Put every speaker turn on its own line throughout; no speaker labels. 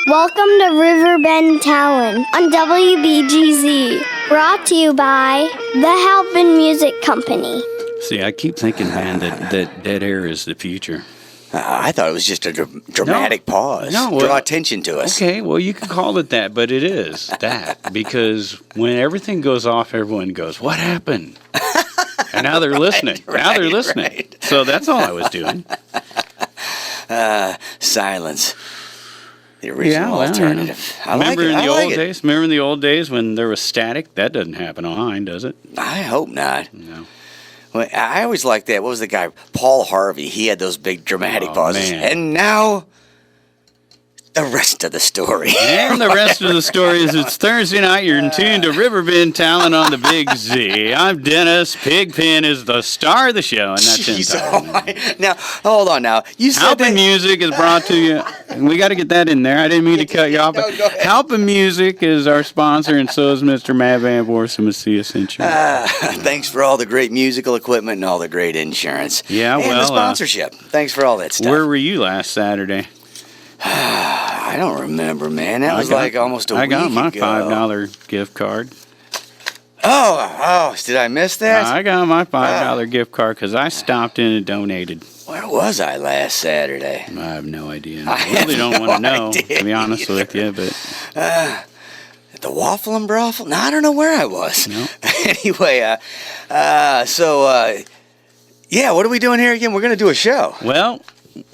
Welcome to Riverbend Talon on WBGZ. Brought to you by the Halpin Music Company.
See, I keep thinking, man, that dead air is the future.
I thought it was just a dramatic pause.
No,
draw attention to us.
Okay, well, you can call it that, but it is that. Because when everything goes off, everyone goes, what happened? And now they're listening. Now they're listening.
Right.
So that's all I was doing.
Silence. The original alternative.
Remember in the old days when there was static? That doesn't happen online, does it?
I hope not.
No.
Well, I always liked that. What was the guy? Paul Harvey. He had those big dramatic pauses.
Man.
And now, the rest of the story.
And the rest of the story is it's Thursday night. You're in tune to Riverbend Talon on the Big Z. I'm Dennis. Pigpen is the star of the show, and that's
Jeez, now, hold on now. You said
Halpin Music is brought to you. We got to get that in there. I didn't mean to cut you off. But
go ahead.
Halpin Music is our sponsor, and so is Mr. Matt Van Voorhis and Macias Insurance.
Thanks for all the great musical equipment and all the great insurance.
Yeah,
and the sponsorship. Thanks for all that stuff.
Where were you last Saturday?
I don't remember, man. That was like almost a week ago.
I got my $5 gift card.
Oh, did I miss that?
I got my $5 gift card because I stopped in and donated.
Where was I last Saturday?
I have no idea. I really don't want to know, to be honest with you. But
at the Waffle and Brothel? No, I don't know where I was.
No.
Anyway, yeah, what are we doing here again? We're going to do a show.
Well,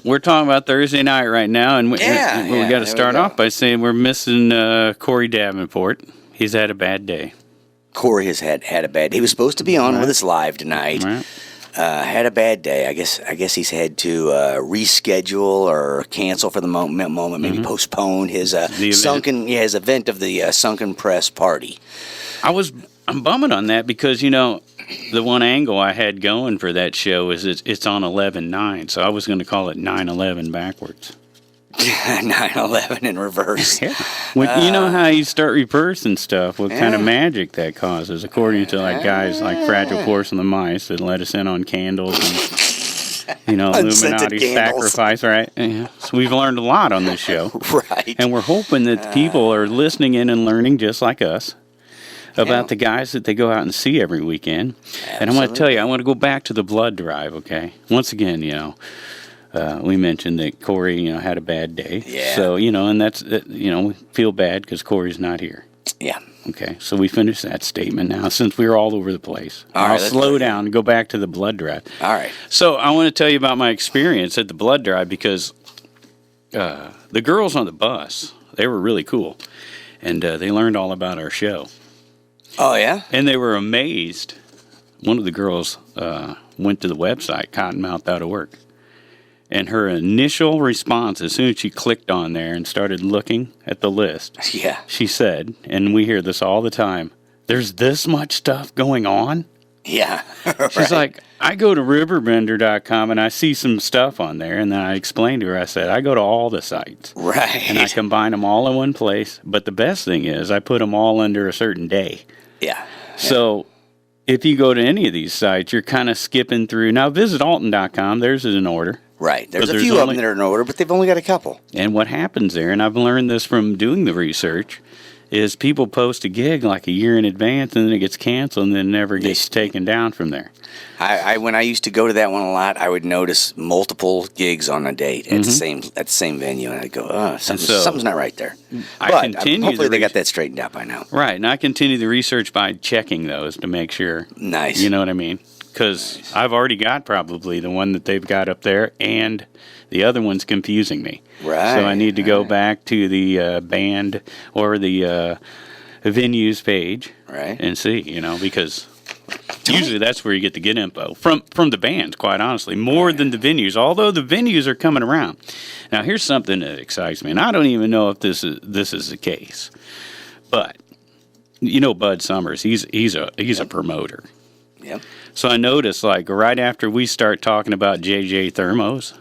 we're talking about Thursday night right now, and we got to start off by saying we're missing Corey Davenport. He's had a bad day.
Corey has had a bad day. He was supposed to be on with us live tonight.
Right.
Had a bad day. I guess he's had to reschedule or cancel for the moment, maybe postpone his his event of the Sunken Press party.
I'm bumming on that because, you know, the one angle I had going for that show is it's on 11/9, so I was going to call it 9/11 backwards.
9/11 in reverse.
Yeah. You know how you start reversing stuff, what kind of magic that causes, according to like guys like Fragile Force and the Mice that let us in on candles and, you know, Illuminati sacrifice, right? Yeah. So we've learned a lot on this show.
Right.
And we're hoping that people are listening in and learning just like us about the guys that they go out and see every weekend. Absolutely. And I'm going to tell you, I want to go back to the blood drive, okay? Once again, you know, we mentioned that Corey, you know, had a bad day.
Yeah.
So, you know, and that's, you know, we feel bad because Corey's not here.
Yeah.
Okay, so we finished that statement now since we were all over the place.
All right,
I'll slow down and go back to the blood drive.
All right.
So I want to tell you about my experience at the blood drive because the girls on the bus, they were really cool. And they learned all about our show.
Oh, yeah?
And they were amazed. One of the girls went to the website, Cottonmouth Out of Work. And her initial response, as soon as she clicked on there and started looking at the list, she said, and we hear this all the time, there's this much stuff going on?
Yeah.
She's like, I go to riverbender.com and I see some stuff on there. And then I explained to her, I said, I go to all the sites.
Right.
And I combine them all in one place. But the best thing is I put them all under a certain day.
Yeah.
So if you go to any of these sites, you're kind of skipping through. Now visit Alton.com. Theirs is in order.
Right. There's a few of them that are in order, but they've only got a couple.
And what happens there, and I've learned this from doing the research, is people post a gig like a year in advance, and then it gets canceled, and then never gets taken down from there.
When I used to go to that one a lot, I would notice multiple gigs on a date at the same venue, and I'd go, something's not right there. But hopefully they got that straightened out by now.
Right, and I continue the research by checking those to make sure.
Nice.
You know what I mean? Because I've already got probably the one that they've got up there, and the other one's confusing me.
Right.
So I need to go back to the band or the venues page and see, you know, because usually that's where you get to get info from the bands, quite honestly, more than the venues, although the venues are coming around. Now, here's something that excites me, and I don't even know if this is the case, but you know Bud Summers, he's a promoter.
Yep.
So I noticed, like, right after we start talking about JJ Thermos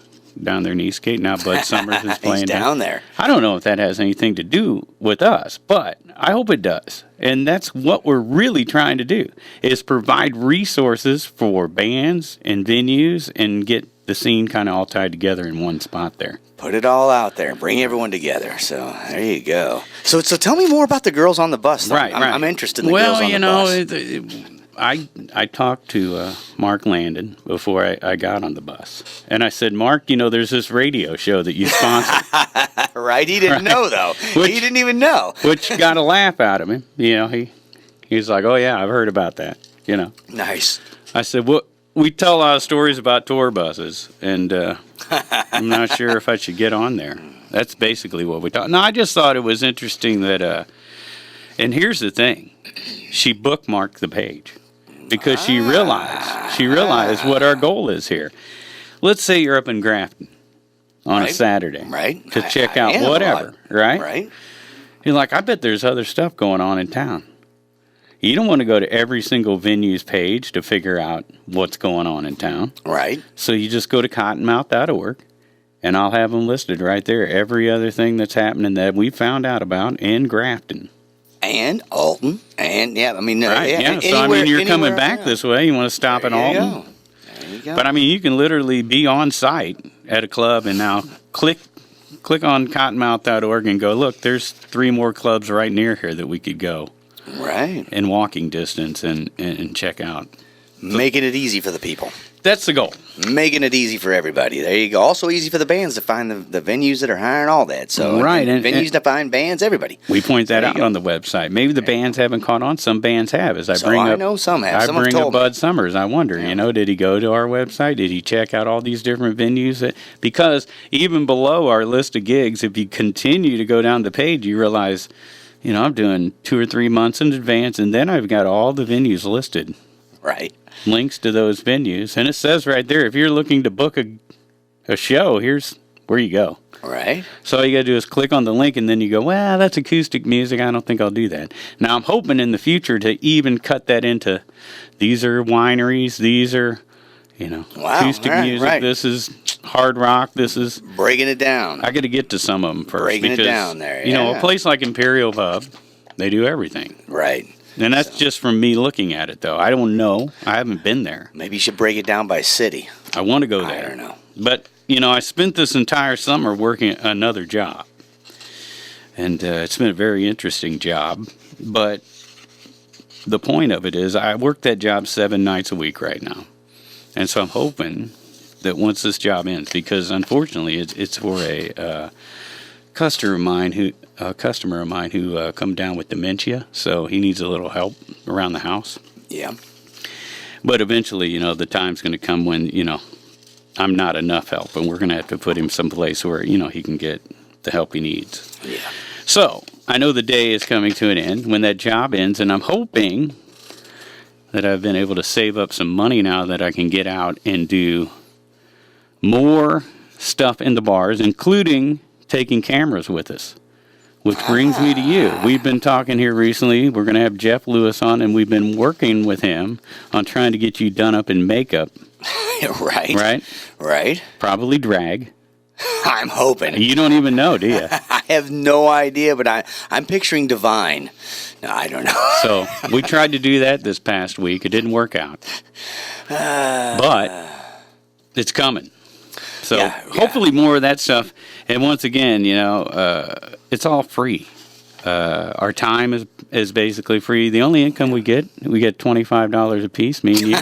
down there in Eastgate, now Bud Summers is playing
He's down there.
I don't know if that has anything to do with us, but I hope it does. And that's what we're really trying to do, is provide resources for bands and venues and get the scene kind of all tied together in one spot there.
Put it all out there. Bring everyone together. So there you go. So tell me more about the girls on the bus.
Right.
I'm interested in the girls on the bus.
I talked to Mark Landon before I got on the bus. And I said, Mark, there's this radio show that you sponsored.
Right? He didn't know, though. He didn't even know.
Which got a laugh out of him. He was like, oh, yeah, I've heard about that.
Nice.
I said, well, we tell a lot of stories about tour buses. And I'm not sure if I should get on there. That's basically what we talk. No, I just thought it was interesting that, and here's the thing. She bookmarked the page. Because she realized what our goal is here. Let's say you're up in Grafton on a Saturday,
right?
To check out whatever, right?
Right.
You're like, I bet there's other stuff going on in town. You don't want to go to every single venue's page to figure out what's going on in town,
right?
So you just go to cottonmouth.org, and I'll have them listed right there. Every other thing that's happening that we found out about in Grafton.
And Alton, and
right, so you're coming back this way. You want to stop at Alton.
There you go.
But you can literally be on site at a club and now click on cottonmouth.org and go, look, there's 3 more clubs right near here that we could go.
Right.
In walking distance and check out.
Making it easy for the people.
That's the goal.
Making it easy for everybody. There you go. Also easy for the bands to find the venues that are hiring all that. So
right,
and venues to find bands, everybody.
We point that out on the website. Maybe the bands haven't caught on. Some bands have.
I know some have. Some have told me.
Bud Summers. I wonder, did he go to our website? Did he check out all these different venues? Because even below our list of gigs, if you continue to go down the page, you realize, I'm doing 2 or 3 months in advance, and then I've got all the venues listed.
Right.
Links to those venues. And it says right there, if you're looking to book a show, here's where you go.
Right.
So all you got to do is click on the link, and then you go, well, that's acoustic music. I don't think I'll do that. Now, I'm hoping in the future to even cut that into, these are wineries, these are, acoustic music. Right. This is hard rock. This is...
Breaking it down.
I got to get to some of them first.
Breaking it down there,
a place like Imperial Pub, they do everything.
Right.
And that's just from me looking at it, though. I don't know. I haven't been there.
Maybe you should break it down by city.
I want to go there.
I don't know.
But, I spent this entire summer working another job. And it's been a very interesting job. But the point of it is I work that job 7 nights a week right now. And so I'm hoping that once this job ends, because unfortunately it's for a customer of mine who come down with dementia, so he needs a little help around the house.
Yeah.
But eventually, the time's going to come when, I'm not enough help, and we're going to have to put him someplace where, he can get the help he needs.
Yeah.
So I know the day is coming to an end when that job ends, and I'm hoping that I've been able to save up some money now that I can get out and do more stuff in the bars, including taking cameras with us. Which brings me to you. We've been talking here recently. We're going to have Jeff Lewis on, and we've been working with him on trying to get you done up in makeup.
Right.
Probably drag.
I'm hoping.
You don't even know, do you?
I have no idea, but I'm picturing Divine. No, I don't know.
So we tried to do that this past week. It didn't work out. But it's coming. So hopefully more of that stuff. And once again, it's all free. Our time is basically free. The only income we get $25 a piece, me and you,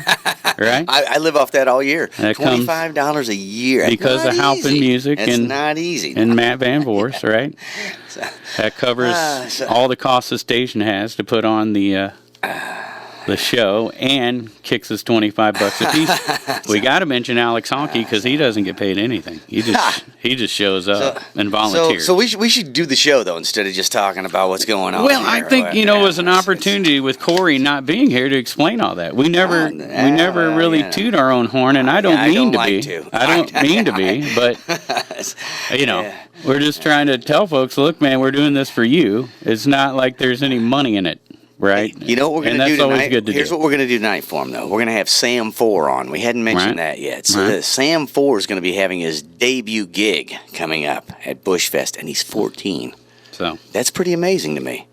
right?
I live off that all year. $25 a year.
Because of Halpin music.
It's not easy.
And Matt Van Vorst, right? That covers all the costs the station has to put on the show and kicks us $25 a piece. We got to mention Alex Honky because he doesn't get paid anything. He just shows up and volunteers.
So we should do the show though instead of just talking about what's going on.
Well, I think it was an opportunity with Corey not being here to explain all that. We never really toot our own horn, and I don't mean to be. I don't mean to be, but we're just trying to tell folks, look, man, we're doing this for you. It's not like there's any money in it. Right.
You know what we're going to do tonight? Here's what we're going to do tonight for him, though. We're going to have Sam Foor on. We hadn't mentioned that yet. So Sam Foor is going to be having his debut gig coming up at Bushfest, and he's 14.
So
that's pretty amazing to me.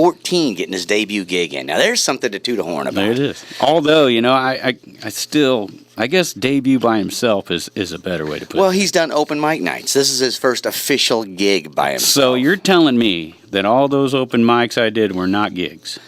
14 getting his debut gig in. Now, there's something to toot a horn about.
There it is. Although, I guess debut by himself is a better way to put it.
Well, he's done open mic nights. This is his first official gig by himself.
So you're telling me that all those open mics I did were not gigs?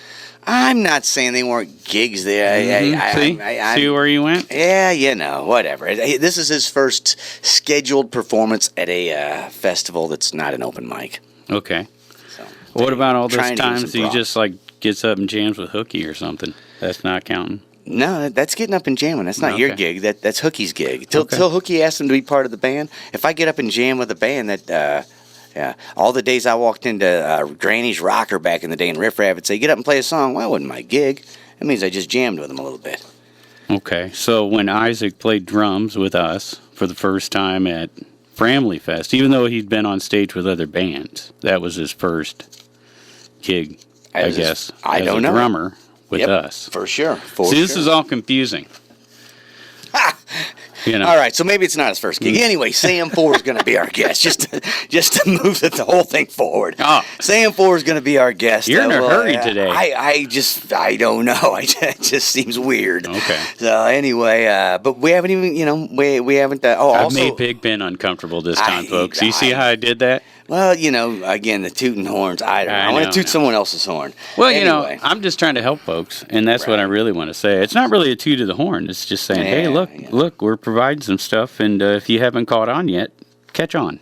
I'm not saying they weren't gigs there.
See where you went?
Yeah, whatever. This is his first scheduled performance at a festival that's not an open mic.
Okay. So, what about all those times he just gets up and jams with Hookie or something? That's not counting?
No, that's getting up and jamming. That's not your gig. That's Hookie's gig. Till Hookie asked him to be part of the band. If I get up and jam with a band that... Yeah, all the days I walked into Granny's Rocker back in the day in Riff Raff and say, get up and play a song. Well, it wasn't my gig. That means I just jammed with him a little bit.
Okay, so when Isaac played drums with us for the first time at Framley Fest, even though he'd been on stage with other bands, that was his first gig, I guess.
I don't know.
As a drummer with us.
For sure.
This is all confusing.
All right, so maybe it's not his first gig. Anyway, Sam Foor is going to be our guest, just to move the whole thing forward. Oh. Sam Foor is going to be our guest.
You're in a hurry today.
I don't know. It just seems weird.
Okay.
So anyway, but we haven't even, we haven't.
I've made Big Ben uncomfortable this time, folks. You see how I did that?
Well, again, the tooting horns. I want to toot someone else's horn.
Well, anyway. I'm just trying to help folks, and that's what I really want to say. It's not really a toot of the horn. It's just saying, hey, look, we're providing some stuff, and if you haven't caught on yet, catch on.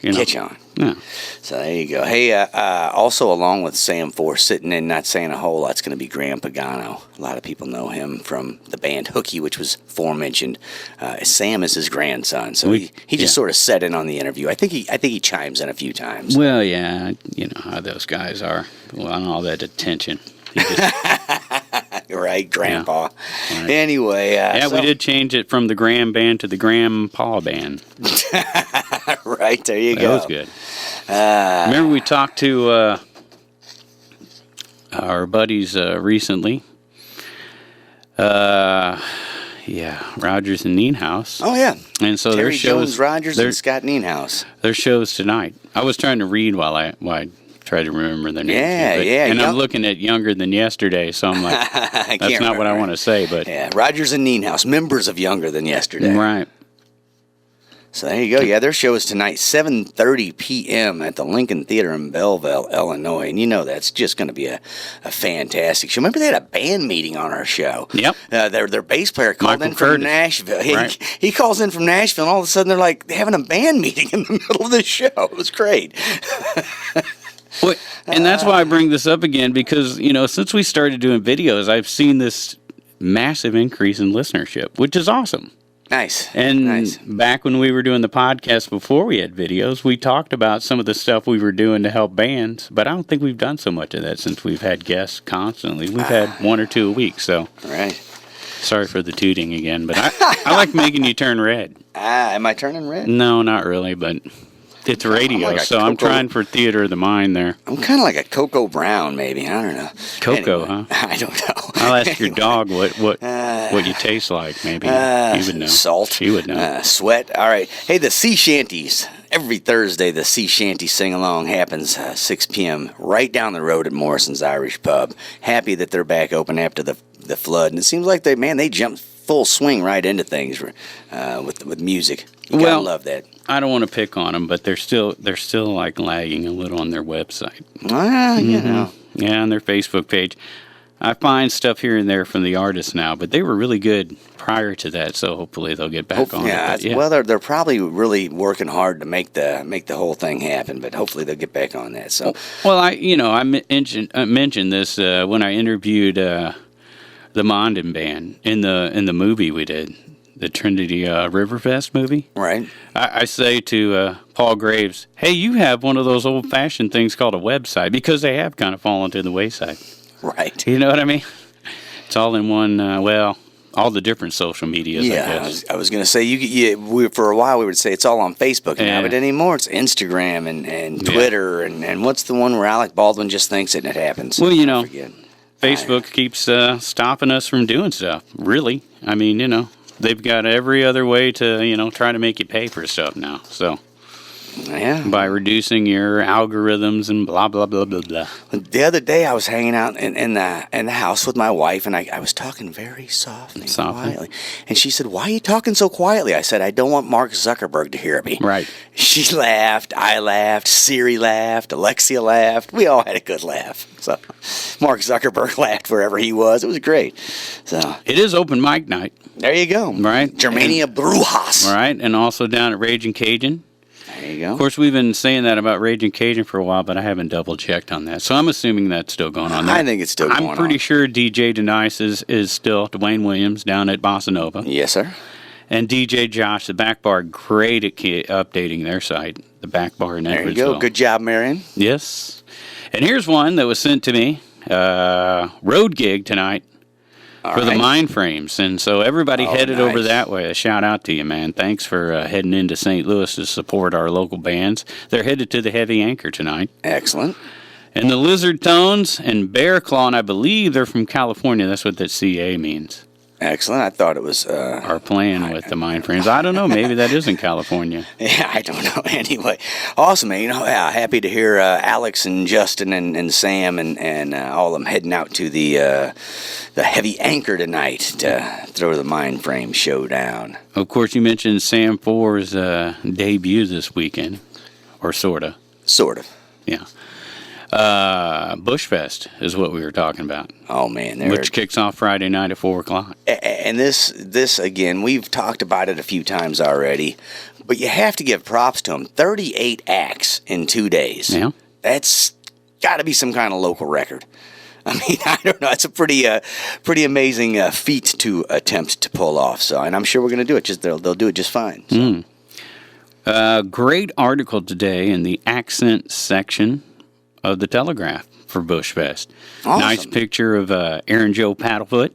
Catch on.
Yeah.
So there you go. Hey, also along with Sam Foor, sitting in not saying a whole lot's going to be Graham Pagano. A lot of people know him from the band Hookie, which was forementioned. Sam is his grandson, so he just sort of set in on the interview. I think he chimes in a few times.
Well, yeah, you know how those guys are. Well, and all that attention.
Right, Grandpa.
Yeah. Right.
Anyway,
we did change it from the Graham Band to the Grandpa Band.
Right, there you go.
That was good. Remember we talked to our buddies recently. Rogers and Nienhaus.
Oh, yeah.
And so
Terry
their shows...
Jones, Rogers, and Scott Nienhaus.
Their shows tonight. I was trying to read while I try to remember their names.
Yeah.
And I'm looking at Younger Than Yesterday, so I'm like, that's not what I want to say. But
yeah, Rogers and Nienhaus, members of Younger Than Yesterday.
Right.
So there you go. Yeah, their show is tonight, 7:30 p.m. at the Lincoln Theater in Belleville, Illinois. And that's just going to be a fantastic show. Remember they had a band meeting on our show.
Yep.
Their bass player called
Michael
in from
Curtis.
Nashville.
Right.
He calls in from Nashville, and all of a sudden they're like having a band meeting in the middle of the show. It was great.
Well, and that's why I bring this up again, because, since we started doing videos, I've seen this massive increase in listenership, which is awesome.
Nice.
And back when we were doing the podcast before we had videos, we talked about some of the stuff we were doing to help bands, but I don't think we've done so much of that since we've had guests constantly. We've had one or two a week, so.
Right.
Sorry for the tooting again, but I like making you turn red.
Am I turning red?
No, not really, but it's radio, so I'm trying for theater of the mind there.
I'm kind of like a Cocoa Brown, maybe. I don't know.
Cocoa,
anyway,
huh?
I don't know.
I'll ask your dog what you taste like, maybe. He would know.
Salt.
He would know.
Sweat. All right. Hey, the Sea Shanties. Every Thursday, the Sea Shanty Sing-Along happens 6 p.m. right down the road at Morrison's Irish Pub. Happy that they're back open after the flood. And it seems like they jumped full swing right into things with music. You gotta love that.
I don't want to pick on them, but they're still like lagging a little on their website. Yeah, on their Facebook page. I find stuff here and there from the artists now, but they were really good prior to that, so hopefully they'll get back on it. Yeah.
Well, they're probably really working hard to make the whole thing happen, but hopefully they'll get back on that. So,
well, I mentioned this when I interviewed the Mondin Band in the movie we did. The Trinity Riverfest movie.
Right.
I say to Paul Graves, hey, you have one of those old-fashioned things called a website, because they have kind of fallen to the wayside.
Right.
You know what I mean? It's all in one, all the different social medias, I guess.
I was going to say, for a while we would say it's all on Facebook now, but anymore it's Instagram and Twitter, and what's the one where Alec Baldwin just thinks it and it happens?
Well, Facebook keeps stopping us from doing stuff, really. I mean, they've got every other way to, try to make you pay for stuff now. So,
Yeah.
By reducing your algorithms and blah, blah, blah, blah, blah.
The other day, I was hanging out in the house with my wife, and I was talking very softly and quietly. And she said, "Why are you talking so quietly?" I said, "I don't want Mark Zuckerberg to hear me."
Right.
She laughed. I laughed. Siri laughed. Alexia laughed. We all had a good laugh. So Mark Zuckerberg laughed wherever he was. It was great. So
it is open mic night.
There you go.
Right.
Germania Brujas.
Right. And also down at Raging Cajun.
There you go.
Of course, we've been saying that about Raging Cajun for a while, but I haven't double-checked on that. So I'm assuming that's still going on there.
I think it's still going on.
I'm pretty sure DJ Denice is still Dwayne Williams down at Bossa Nova.
Yes, sir.
And DJ Josh, the Back Bar, great at updating their site, the Back Bar in Edwardsville.
There you go. Good job, Marion.
Yes. And here's one that was sent to me, road gig tonight. For the mind frames. And so everybody headed over that way. A shout out to you, man. Thanks for heading into St. Louis to support our local bands. They're headed to the Heavy Anchor tonight.
Excellent.
And the Lizard Tones and Bear Claw, and I believe they're from California. That's what that CA means.
Excellent. I thought it was...
Are playing with the mind frames. I don't know. Maybe that is in California.
Yeah, I don't know. Anyway, awesome, man. Happy to hear Alex and Justin and Sam and all of them heading out to the Heavy Anchor tonight to throw the mind frame showdown.
Of course, you mentioned Sam Foor's debut this weekend, or sort of.
Sort of.
Yeah. Bushfest is what we were talking about.
Oh, man.
Which kicks off Friday night at 4 o'clock.
And this, again, we've talked about it a few times already, but you have to give props to them. 38 acts in 2 days.
Yeah.
That's got to be some kind of local record. I mean, I don't know. It's a pretty amazing feat to attempt to pull off. So, and I'm sure we're going to do it. They'll do it just fine. So.
Great article today in the accent section of the Telegraph for Bushfest.
Awesome.
Nice picture of Aaron Joe Paddlefoot.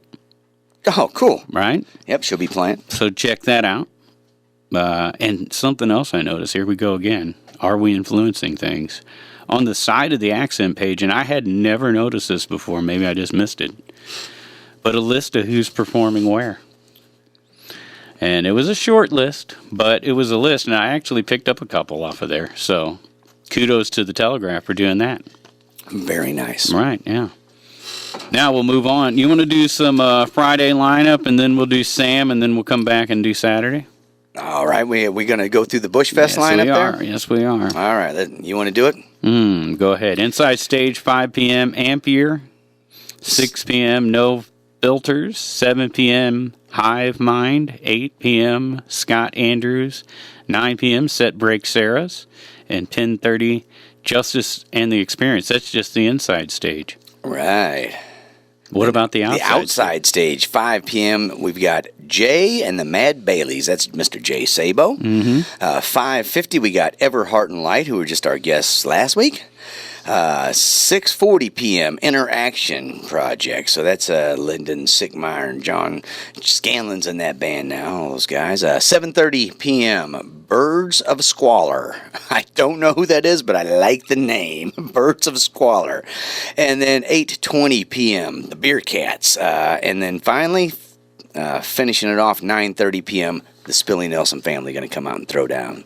Oh, cool.
Right?
Yep, she'll be playing.
So check that out. And something else I noticed, here we go again. Are we influencing things? On the side of the accent page, and I had never noticed this before, maybe I just missed it, but a list of who's performing where. And it was a short list, but it was a list, and I actually picked up a couple off of there. So kudos to the Telegraph for doing that.
Very nice.
Right, yeah. Now we'll move on. You want to do some Friday lineup, and then we'll do Sam, and then we'll come back and do Saturday?
All right. We're going to go through the Bushfest lineup there?
Yes, we are.
All right. You want to do it?
Go ahead. Inside Stage, 5 p.m., Ampier. 6 p.m., No Filters. 7 p.m., Hivemind. 8 p.m., Scott Andrews. 9 p.m., Setbreak Sarah's. And 10:30, Justus and the Experience. That's just the inside stage.
Right.
What about the outside?
The outside stage, 5 p.m., we've got Jay and the Mad Baileys. That's Mr. Jay Sabo. 5:50, we got Everhart and Light, who were just our guests last week. 6:40 p.m., Ineraction Project. So that's Lyndon Sickmeyer and John Scanlon's in that band now, all those guys. 7:30 p.m., Birds of Squalor. I don't know who that is, but I like the name. Birds of Squalor. And then 8:20 p.m., the BeerKatz. And then finally, finishing it off, 9:30 p.m., the Spillie Nelson family going to come out and throw down.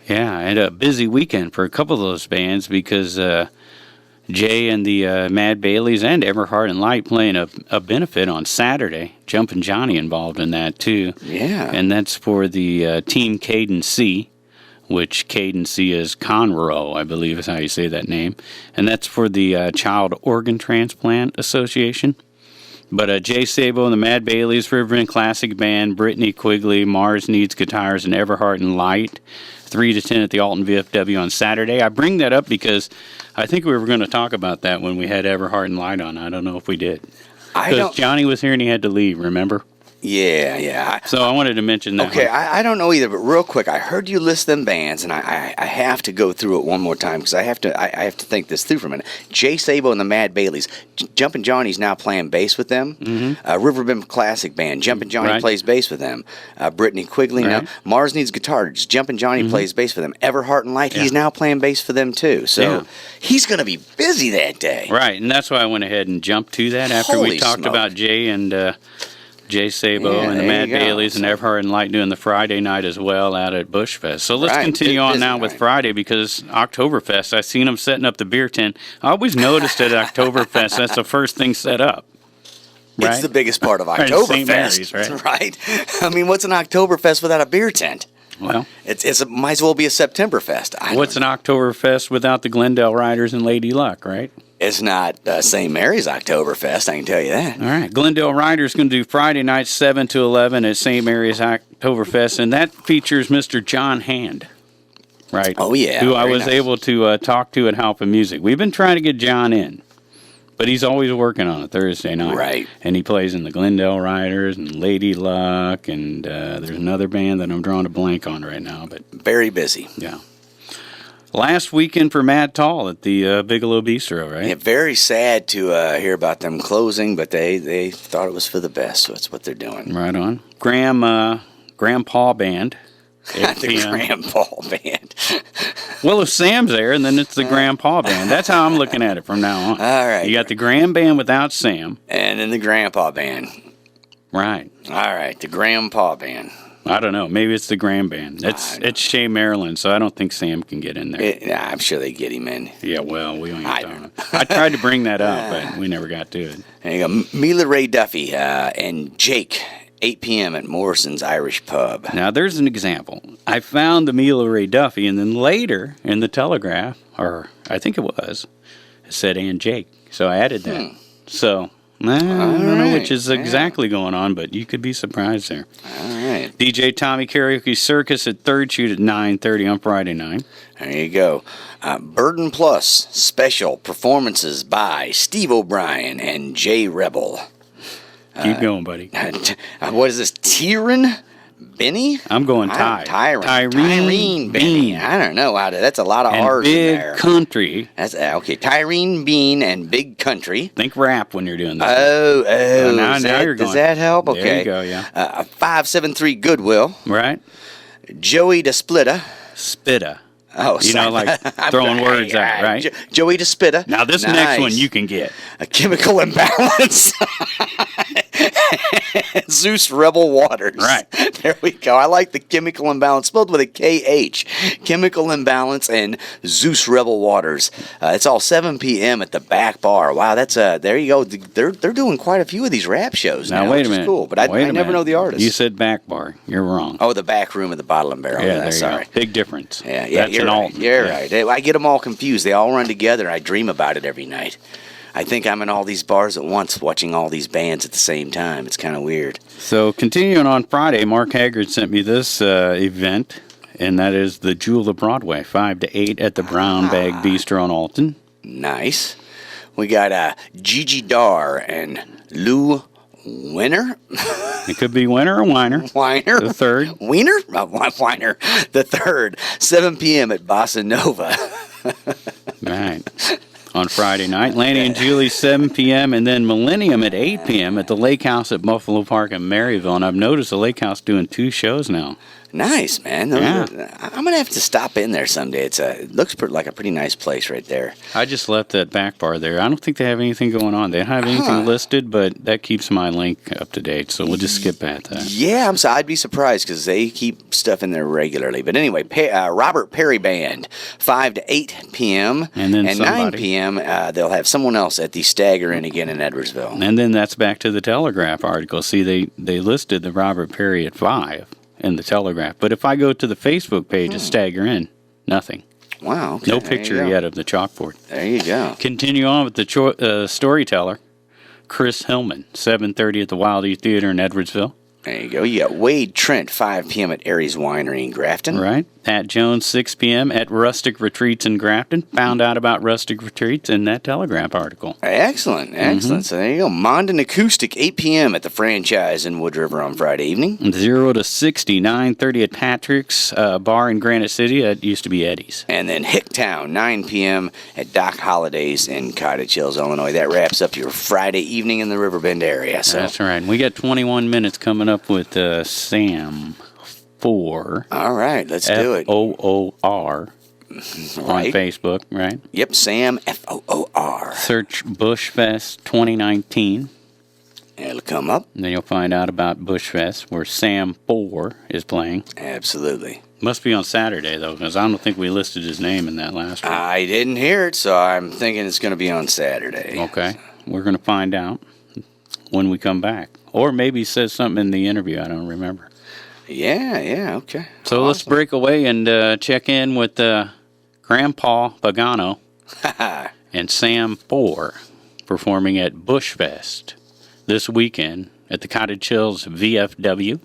Yeah, and a busy weekend for a couple of those bands because Jay and the Mad Baileys and Everhart and Light playing a benefit on Saturday. Jumpin' Johnny involved in that, too.
Yeah.
And that's for the Team Caden C, which Caden C is Conroe, I believe is how you say that name. And that's for the Child Organ Transplant Association. But Jay Sabo and the Mad Baileys, Riverbend Classic Band, Brittany Quigley, Mars Needs Guitars, and Everhart and Light, 3 to 10 at the Alton VFW on Saturday. I bring that up because I think we were going to talk about that when we had Everhart and Light on. I don't know if we did. Because Johnny was here and he had to leave, remember?
Yeah.
So I wanted to mention that.
Okay, I don't know either, but real quick, I heard you list them bands, and I have to go through it one more time because I have to think this through for a minute. Jay Sabo and the Mad Baileys, Jumpin' Johnny's now playing bass with them. Riverbend Classic Band, Jumpin' Johnny plays bass with them. Brittany Quigley now. Mars Needs Guitars, Jumpin' Johnny plays bass for them. Everhart and Light, he's now playing bass for them too. So he's going to be busy that day.
Right, and that's why I went ahead and jumped to that after we talked about Jay and Jay Sabo and the Mad Baileys and Everhart and Light doing the Friday night as well out at Bushfest. So let's continue on now with Friday because Oktoberfest, I seen them setting up the beer tent. I always noticed at Oktoberfest, that's the first thing set up. Right?
It's the biggest part of Oktoberfest,
Marys, right?
I mean, what's an Oktoberfest without a beer tent?
Well,
it might as well be a Septemberfest.
What's an Oktoberfest without the Glendale Riders and Lady Luck, right?
It's not St. Mary's Oktoberfest, I can tell you that.
All right. Glendale Riders going to do Friday night 7 to 11 at St. Mary's Oktoberfest, and that features Mr. John Hand, right?
Oh, yeah.
Who I was able to talk to at Halpin Music. We've been trying to get John in, but he's always working on a Thursday night.
Right.
And he plays in the Glendale Riders and Lady Luck, and there's another band that I'm drawing a blank on right now. But
very busy.
Yeah. Last weekend for Mad Taul at the Bigelos Bistro, right?
Yeah, very sad to hear about them closing, but they thought it was for the best, so that's what they're doing.
Right on. Grandpa Band.
The Grandpa Band.
Well, if Sam's there, and then it's the Grandpa Band. That's how I'm looking at it from now on.
All right.
You got the Grand Band without Sam.
And then the Grandpa Band.
Right.
All right, the Grandpa Band.
I don't know. Maybe it's the Grand Band. It's Chez, Marilyns, so I don't think Sam can get in there.
I'm sure they get him in.
Yeah, well, we don't even talk. I tried to bring that up, but we never got to it.
There you go. Mila, Raye, Duffey, and Jake, 8 p.m. at Morrison's Irish Pub.
Now, there's an example. I found the Mila, Raye, Duffey, and then later in the Telegraph, or I think it was, it said and Jake. So I added that. So I don't know which is exactly going on, but you could be surprised there.
All right.
DJ Tommy Karaoke Circus at Third Shoot at 9:30 on Friday night.
There you go. Burden Plus special performances by Steve O'Brien and Jay Rebel.
Keep going, buddy.
What is this? Tyron Benny?
I'm going
Tyrene Benny. I don't know how to. That's a lot of R's in there.
Big Country.
That's okay. Tyrene Bean and Big Country.
Think rap when you're doing that.
Oh.
Now you're going.
Does that help? Okay.
There you go. Yeah.
573 Goodwill.
Right.
Joey DeSplitta.
Spitta.
Oh,
you know, like throwing words out, right?
Joey DeSpitta.
Now this next one you can get.
A Chemical Imbalance. Zeus Rebel Waters.
Right.
There we go. I like the Chemical Imbalance, spelled with a K-H. Chemical Imbalance and Zeus Rebel Waters. It's all 7 p.m. at the Back Bar. Wow, that's there you go. They're doing quite a few of these rap shows now.
Wait a minute.
Cool, but I never know the artist.
You said Back Bar. You're wrong.
Oh, the back room of the Bottle and Barrel.
Yeah,
sorry.
Big difference.
Yeah,
that's
you're
an
right.
Alton.
You're right. I get them all confused. They all run together. I dream about it every night. I think I'm in all these bars at once watching all these bands at the same time. It's kind of weird.
So continuing on Friday, Mark Haggard sent me this event, and that is the Jewel of Broadway, 5 to 8 at the Brown Bag Bistro in Alton.
Nice. We got Gigi Dar and Lou Winner.
It could be Winner or Weiner.
Weiner.
The third.
Wiener? Weiner. The third. 7 p.m. at Bossa Nova.
Right. On Friday night. Lanny and Julie, 7 p.m. And then Millennium at 8 p.m. at the Lake House at Buffalo Park in Maryville. And I've noticed the Lake House doing 2 shows now.
Nice, man.
Yeah.
I'm going to have to stop in there someday. It looks like a pretty nice place right there.
I just left that back bar there. I don't think they have anything going on. They don't have anything listed, but that keeps my link up to date, so we'll just skip at that.
Yeah, I'd be surprised because they keep stuff in there regularly. But anyway, Robert Perry Band, 5 to 8 p.m.
And then
9 p.m. They'll have someone else at the Stagger Inn again in Edwardsville.
And then that's back to the Telegraph article. See, they listed the Robert Perry at 5 in the Telegraph. But if I go to the Facebook page of Stagger Inn, nothing.
Wow. Okay,
no picture yet of the chalkboard.
There you go.
Continue on with the storyteller, Chris Hillman, 7:30 at the Wild E Theater in Edwardsville.
There you go. You got Wade Trent, 5 p.m. at Aries Winery in Grafton.
Right. Pat Jones, 6 p.m. at Rustic Retreats in Grafton. Found out about Rustic Retreats in that Telegraph article.
Excellent. So there you go. Mondin Acoustic, 8 p.m. at the Franchise in Wood River on Friday evening.
0 to 60, 9:30 at Patrick's Bar in Granite City. That used to be Eddie's.
And then Hicktown, 9 p.m. at Doc Holidays in Cottage Hills, Illinois. That wraps up your Friday evening in the Riverbend area. So.
That's right. We got 21 minutes coming up with Sam Foor.
All right, let's do it.
Foor on Facebook, right?
Yep, Sam Foor.
Search Bushfest 2019.
It'll come up.
And then you'll find out about Bushfest, where Sam Foor is playing.
Absolutely.
Must be on Saturday, though, because I don't think we listed his name in that last one.
I didn't hear it, so I'm thinking it's going to be on Saturday.
Okay. We're going to find out when we come back. Or maybe he says something in the interview. I don't remember.
Yeah, okay.
So let's break away and check in with Grandpa Pagano and Sam Foor performing at Bushfest this weekend at the Cottage Hills VFW.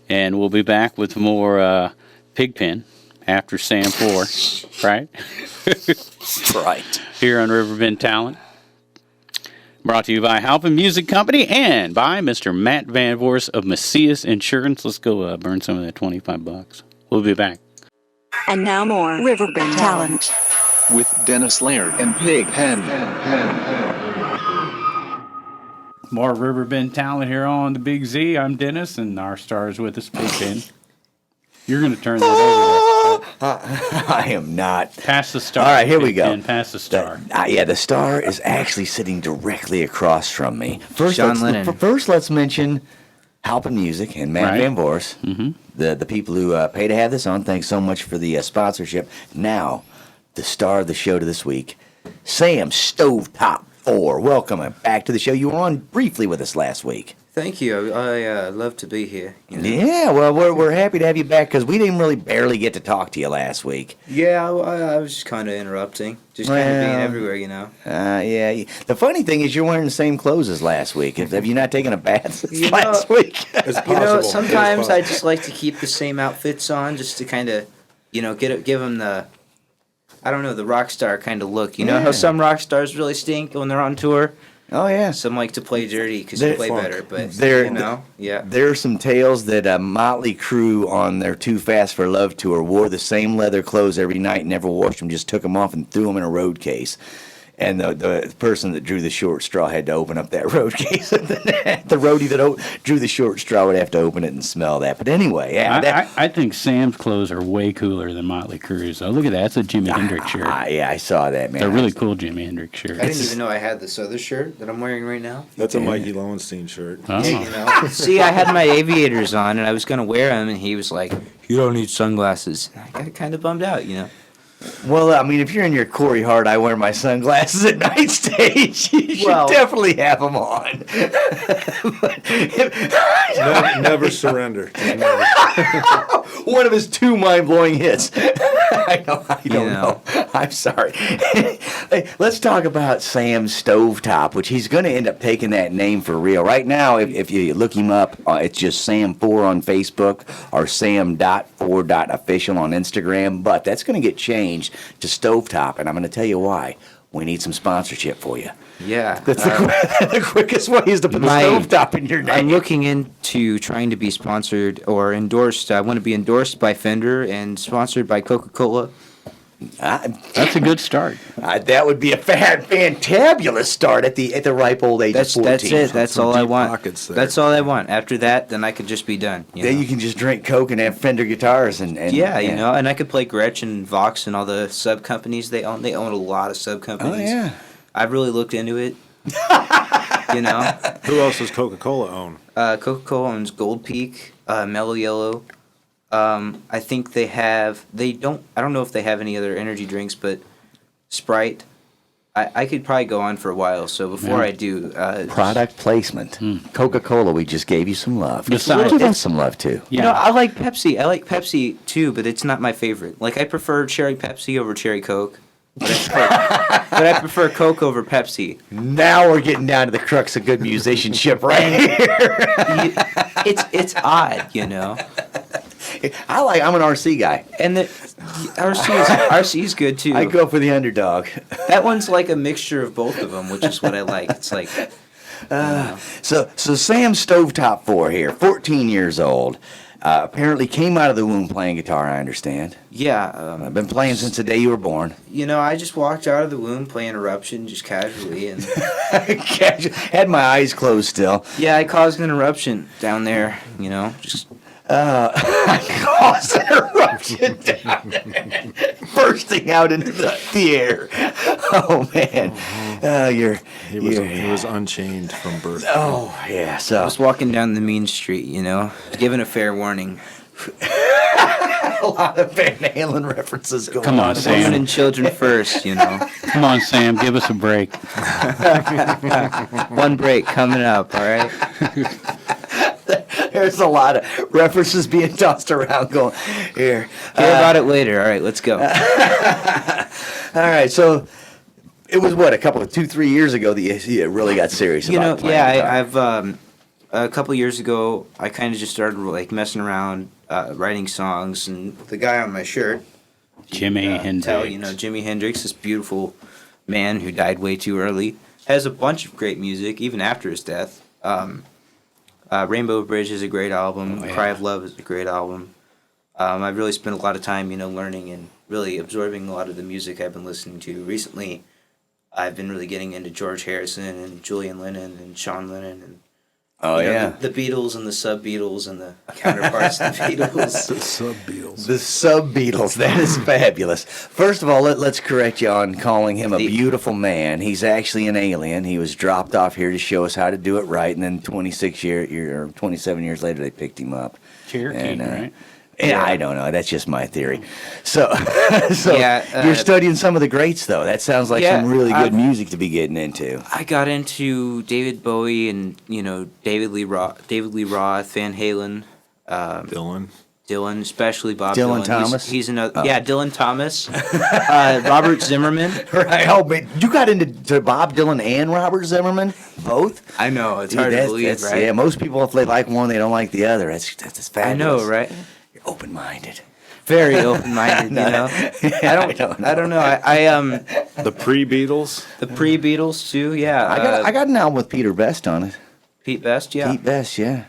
And we'll be back with more Pigpen after Sam Foor, right?
Right.
Here on Riverbend Talent. Brought to you by Halpin Music Company and by Mr. Matt Van Voorhis of Macias Insurance. Let's go burn some of that $25. We'll be back.
And now more Riverbend Talent.
With Dennis Laird and Pigpen.
More Riverbend Talent here on the Big Z. I'm Dennis, and our star is with us, Pigpen. You're going to turn that over.
I am not.
Pass the star.
All right, here we go.
Pigpen, pass the star.
The star is actually sitting directly across from me. First,
John Lennon.
First, let's mention Halpin Music and Matt
Right.
Van Voorhis, the people who pay to have this on. Thanks so much for the sponsorship. Now, the star of the show to this week, Sam Stovetop Foor. Welcome back to the show. You were on briefly with us last week.
Thank you. I love to be here. You know?
Yeah, well, we're happy to have you back because we didn't really barely get to talk to you last week.
Yeah, I was just kind of interrupting, just kind of being everywhere, you know.
Yeah. The funny thing is, you're wearing the same clothes as last week. Have you not taken a bath since
You know-
last week?
It's possible.
You know,
It's
sometimes I
possible.
just like to keep the same outfits on, just to kind of, you know, give them the, I don't know, the rock star kind of look. You know
Yeah.
how some rock stars really stink when they're on tour.
Oh yeah.
Some like to play dirty because
They're
they play
funk.
better, but
They're-
you know, yeah.
There are some tales that Motley Crue on their Too Fast for Love tour wore the same leather clothes every night, never washed them, just took them off and threw them in a road case. And the person that drew the short straw had to open up that road case. The roadie that drew the short straw would have to open it and smell that. But anyway, yeah.
I think Sam's clothes are way cooler than Motley Crue's. Oh, look at that. That's a Jimi Hendrix shirt.
Yeah, I saw that, man.
They're really cool Jimi Hendrix shirts.
I didn't even know I had this other shirt that I'm wearing right now.
That's a Mikey Lowenstein shirt.
Oh.
You know? See, I had my aviators on, and I was going to wear them, and he was like, "You don't need sunglasses." And I got kind of bummed out, you know.
Well, I mean, if you're in your Corey Hart, I wear my sunglasses at night stage. You should
Well-
definitely have them on.
Never surrender. Never.
One of his two mind-blowing hits. I don't know. I'm sorry. Hey, let's talk about Sam Stovetop, which he's going to end up taking that name for real. Right now, if you look him up, it's just Sam Foor on Facebook or sam.4.official on Instagram. But that's going to get changed to Stovetop, and I'm going to tell you why. We need some sponsorship for you.
Yeah.
That's the quickest way is to put the Stovetop in your name.
I'm looking into trying to be sponsored or endorsed. I want to be endorsed by Fender and sponsored by Coca-Cola.
That's a good start.
That would be a fantabulous start at the ripe old age of 14.
That's it. That's
Some
all I
deep
want.
pockets there.
That's all I want. After that, then I could just be done. You
Then
know?
you can just drink Coke and have Fender guitars and
Yeah, you know, and I could play Gretsch and Vox and all the sub companies they own. They own a lot of sub companies.
Oh yeah.
I've really looked into it. You know,
Who else does Coca-Cola own?
Coca-Cola owns Gold Peak, Mellow Yellow. I think they have. They don't. I don't know if they have any other energy drinks, but Sprite. I could probably go on for a while. So before I do,
Product placement. Coca-Cola, we just gave you some love.
Besides-
Give us some love too.
you know, I like Pepsi. I like Pepsi too, but it's not my favorite. Like I prefer cherry Pepsi over cherry Coke. But I prefer Coke over Pepsi.
Now we're getting down to the crux of good musicianship right here.
It's odd, you know.
I'm an RC guy.
And the RC is good too.
I go for the underdog.
That one's like a mixture of both of them, which is what I like. It's like
So Sam Stovetop Foor here, 14 years old. Apparently came out of the womb playing guitar, I understand.
yeah,
I've been playing since the day you were born.
you know, I just walked out of the womb playing Eruption just casually, and
Had my eyes closed still.
yeah, I caused an eruption down there. You know, just
Caused an eruption down there. Bursting out into the air. Oh, man.
He was unchained from birth.
Oh yeah. So
I was walking down the mean street, given a fair warning.
a lot of Van Halen references going
Come on,
on.
Sam.
Women and children first,
Come on, Sam, give us a break.
One break coming up, all right?
There's a lot of references being tossed around going, here.
Hear about it later. All right, let's go.
All right, so it was what, 2-3 years ago that you really got serious about playing guitar?
I've a couple years ago, I kind of just started like messing around, writing songs, and the guy on my shirt,
Jimi Hendrix.
Taul, Jimi Hendrix, this beautiful man who died way too early, has a bunch of great music, even after his death. Rainbow Bridge is a great album. Cry of Love is a great album. I've really spent a lot of time, learning and really absorbing a lot of the music I've been listening to. Recently, I've been really getting into George Harrison and Julian Lennon and Sean Lennon and the Beatles and the sub-Beatles and the counterparts to the Beatles.
The sub-Beatles.
The sub-Beatles. That is fabulous. First of all, let's correct you on calling him a beautiful man. He's actually an alien. He was dropped off here to show us how to do it right, and then 27 years later, they picked him up.
Cherokee, right?
Yeah, I don't know. That's just my theory. So, you're studying some of the greats, though. That sounds like some really good music to be getting into.
I got into David Bowie and David Lee Roth, Van Halen, Dylan, especially Bob Dylan.
Thomas.
He's another. Yeah, Dylan Thomas, Robert Zimmerman.
Right. Oh, but you got into Bob Dylan and Robert Zimmerman, both.
I know it's hard to believe, right?
Yeah, most people, if they like one, they don't like the other. That's fabulous.
I know, right?
Open-minded,
very open-minded. I don't know. I
The pre-Beatles.
The pre-Beatles too. Yeah.
I got an album with Peter Best on it.
Pete Best, yeah.
Pete Best, yeah.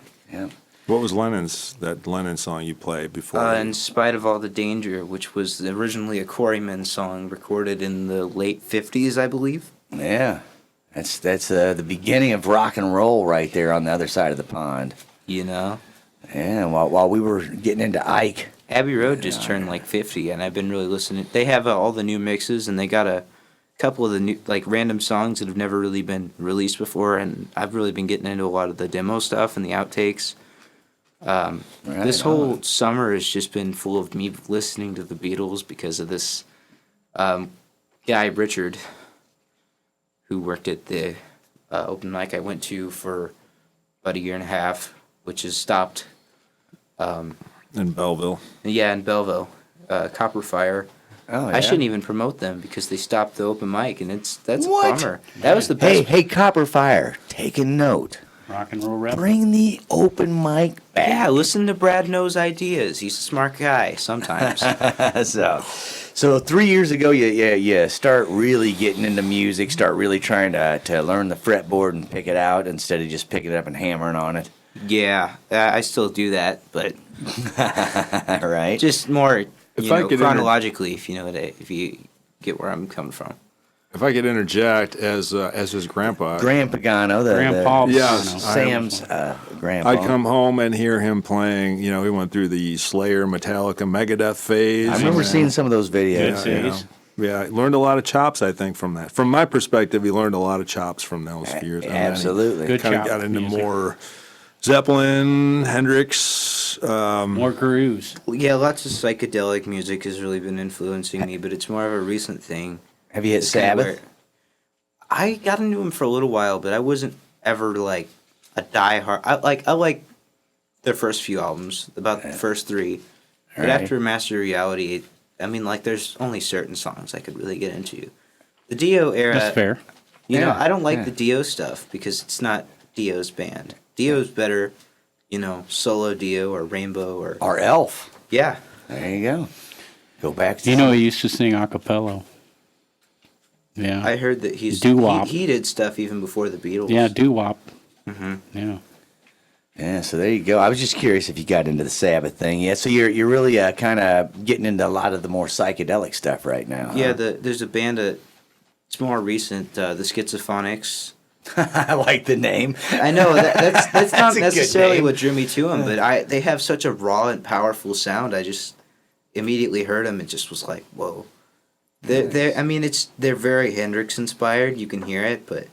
What was that Lennon song you played before?
In Spite of All the Danger, which was originally a Quarrymen song recorded in the late 50s, I believe.
Yeah. That's the beginning of rock and roll right there on the other side of the pond. Yeah, while we were getting into Ike.
Abbey Road just turned like 50, and I've been really listening. They have all the new mixes, and they got a couple of the new, random songs that have never really been released before, and I've really been getting into a lot of the demo stuff and the outtakes. This whole summer has just been full of me listening to the Beatles because of this guy, Richard, who worked at the open mic I went to for about a year and a half, which has stopped.
In Belleville.
Yeah, in Belleville. Copper Fire.
Oh, yeah.
I shouldn't even promote them because they stopped the open mic, and that's
What?
a bummer. That was the best.
Hey, Copper Fire, take a note.
Rock and roll rep.
Bring the open mic back.
Yeah, listen to Brad Knows Ideas. He's a smart guy sometimes.
So 3 years ago, you start really getting into music, start really trying to learn the fretboard and pick it out instead of just picking it up and hammering on it.
Yeah, I still do that, but
right.
just more chronologically, if you get where I'm coming from.
If I could interject as his grandpa.
Grandpa Pagano,
Grandpa
Sam's grandpa.
I'd come home and hear him playing. He went through the Slayer, Metallica, Megadeth phase.
I remember seeing some of those videos.
Yeah, I learned a lot of chops, I think, from that. From my perspective, he learned a lot of chops from those years.
Absolutely.
Good
Kind of
chop
got into
music.
more Zeppelin, Hendrix.
More grooves.
Yeah, lots of psychedelic music has really been influencing me, but it's more of a recent thing.
Have you hit
It's kinda
Sabbath?
where- I got into him for a little while, but I wasn't ever like a diehard. I like their first few albums, about the first three. But
Right.
after Master Reality, there's only certain songs I could really get into. The Dio era.
That's fair.
I don't like the Dio stuff because it's not Dio's band. Dio's better, solo Dio or Rainbow
Or Elf.
yeah.
There you go. Go back to
He used to sing a cappella. Yeah.
I heard that
Doo-wop.
he did stuff even before the Beatles.
Yeah, doo-wop.
Mm-hmm.
Yeah.
Yeah, so there you go. I was just curious if you got into the Sabbath thing. Yeah, so you're really kind of getting into a lot of the more psychedelic stuff right now.
Yeah,
huh?
there's a band it's more recent, the Schizophonics.
I like the name.
I know that's not
That's a good
necessarily
name.
what drew me to them, but they have such a raw and powerful sound. I just immediately heard them and just was like, whoa. I mean, they're very Hendrix inspired. You can hear it, but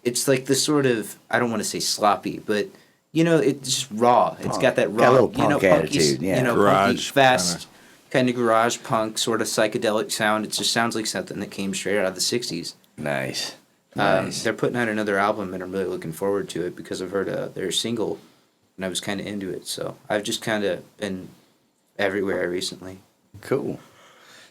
it's like this sort of, I don't want to say sloppy, but it's just raw. It's got that raw,
Got a little punk attitude, yeah.
punky,
Garage
fast, kind of garage punk, sort of psychedelic sound. It just sounds like something that came straight out of the '60s.
Nice.
They're putting out another album, and I'm really looking forward to it because I've heard their single, and I was kind of into it. So I've just kind of been everywhere recently.
Cool.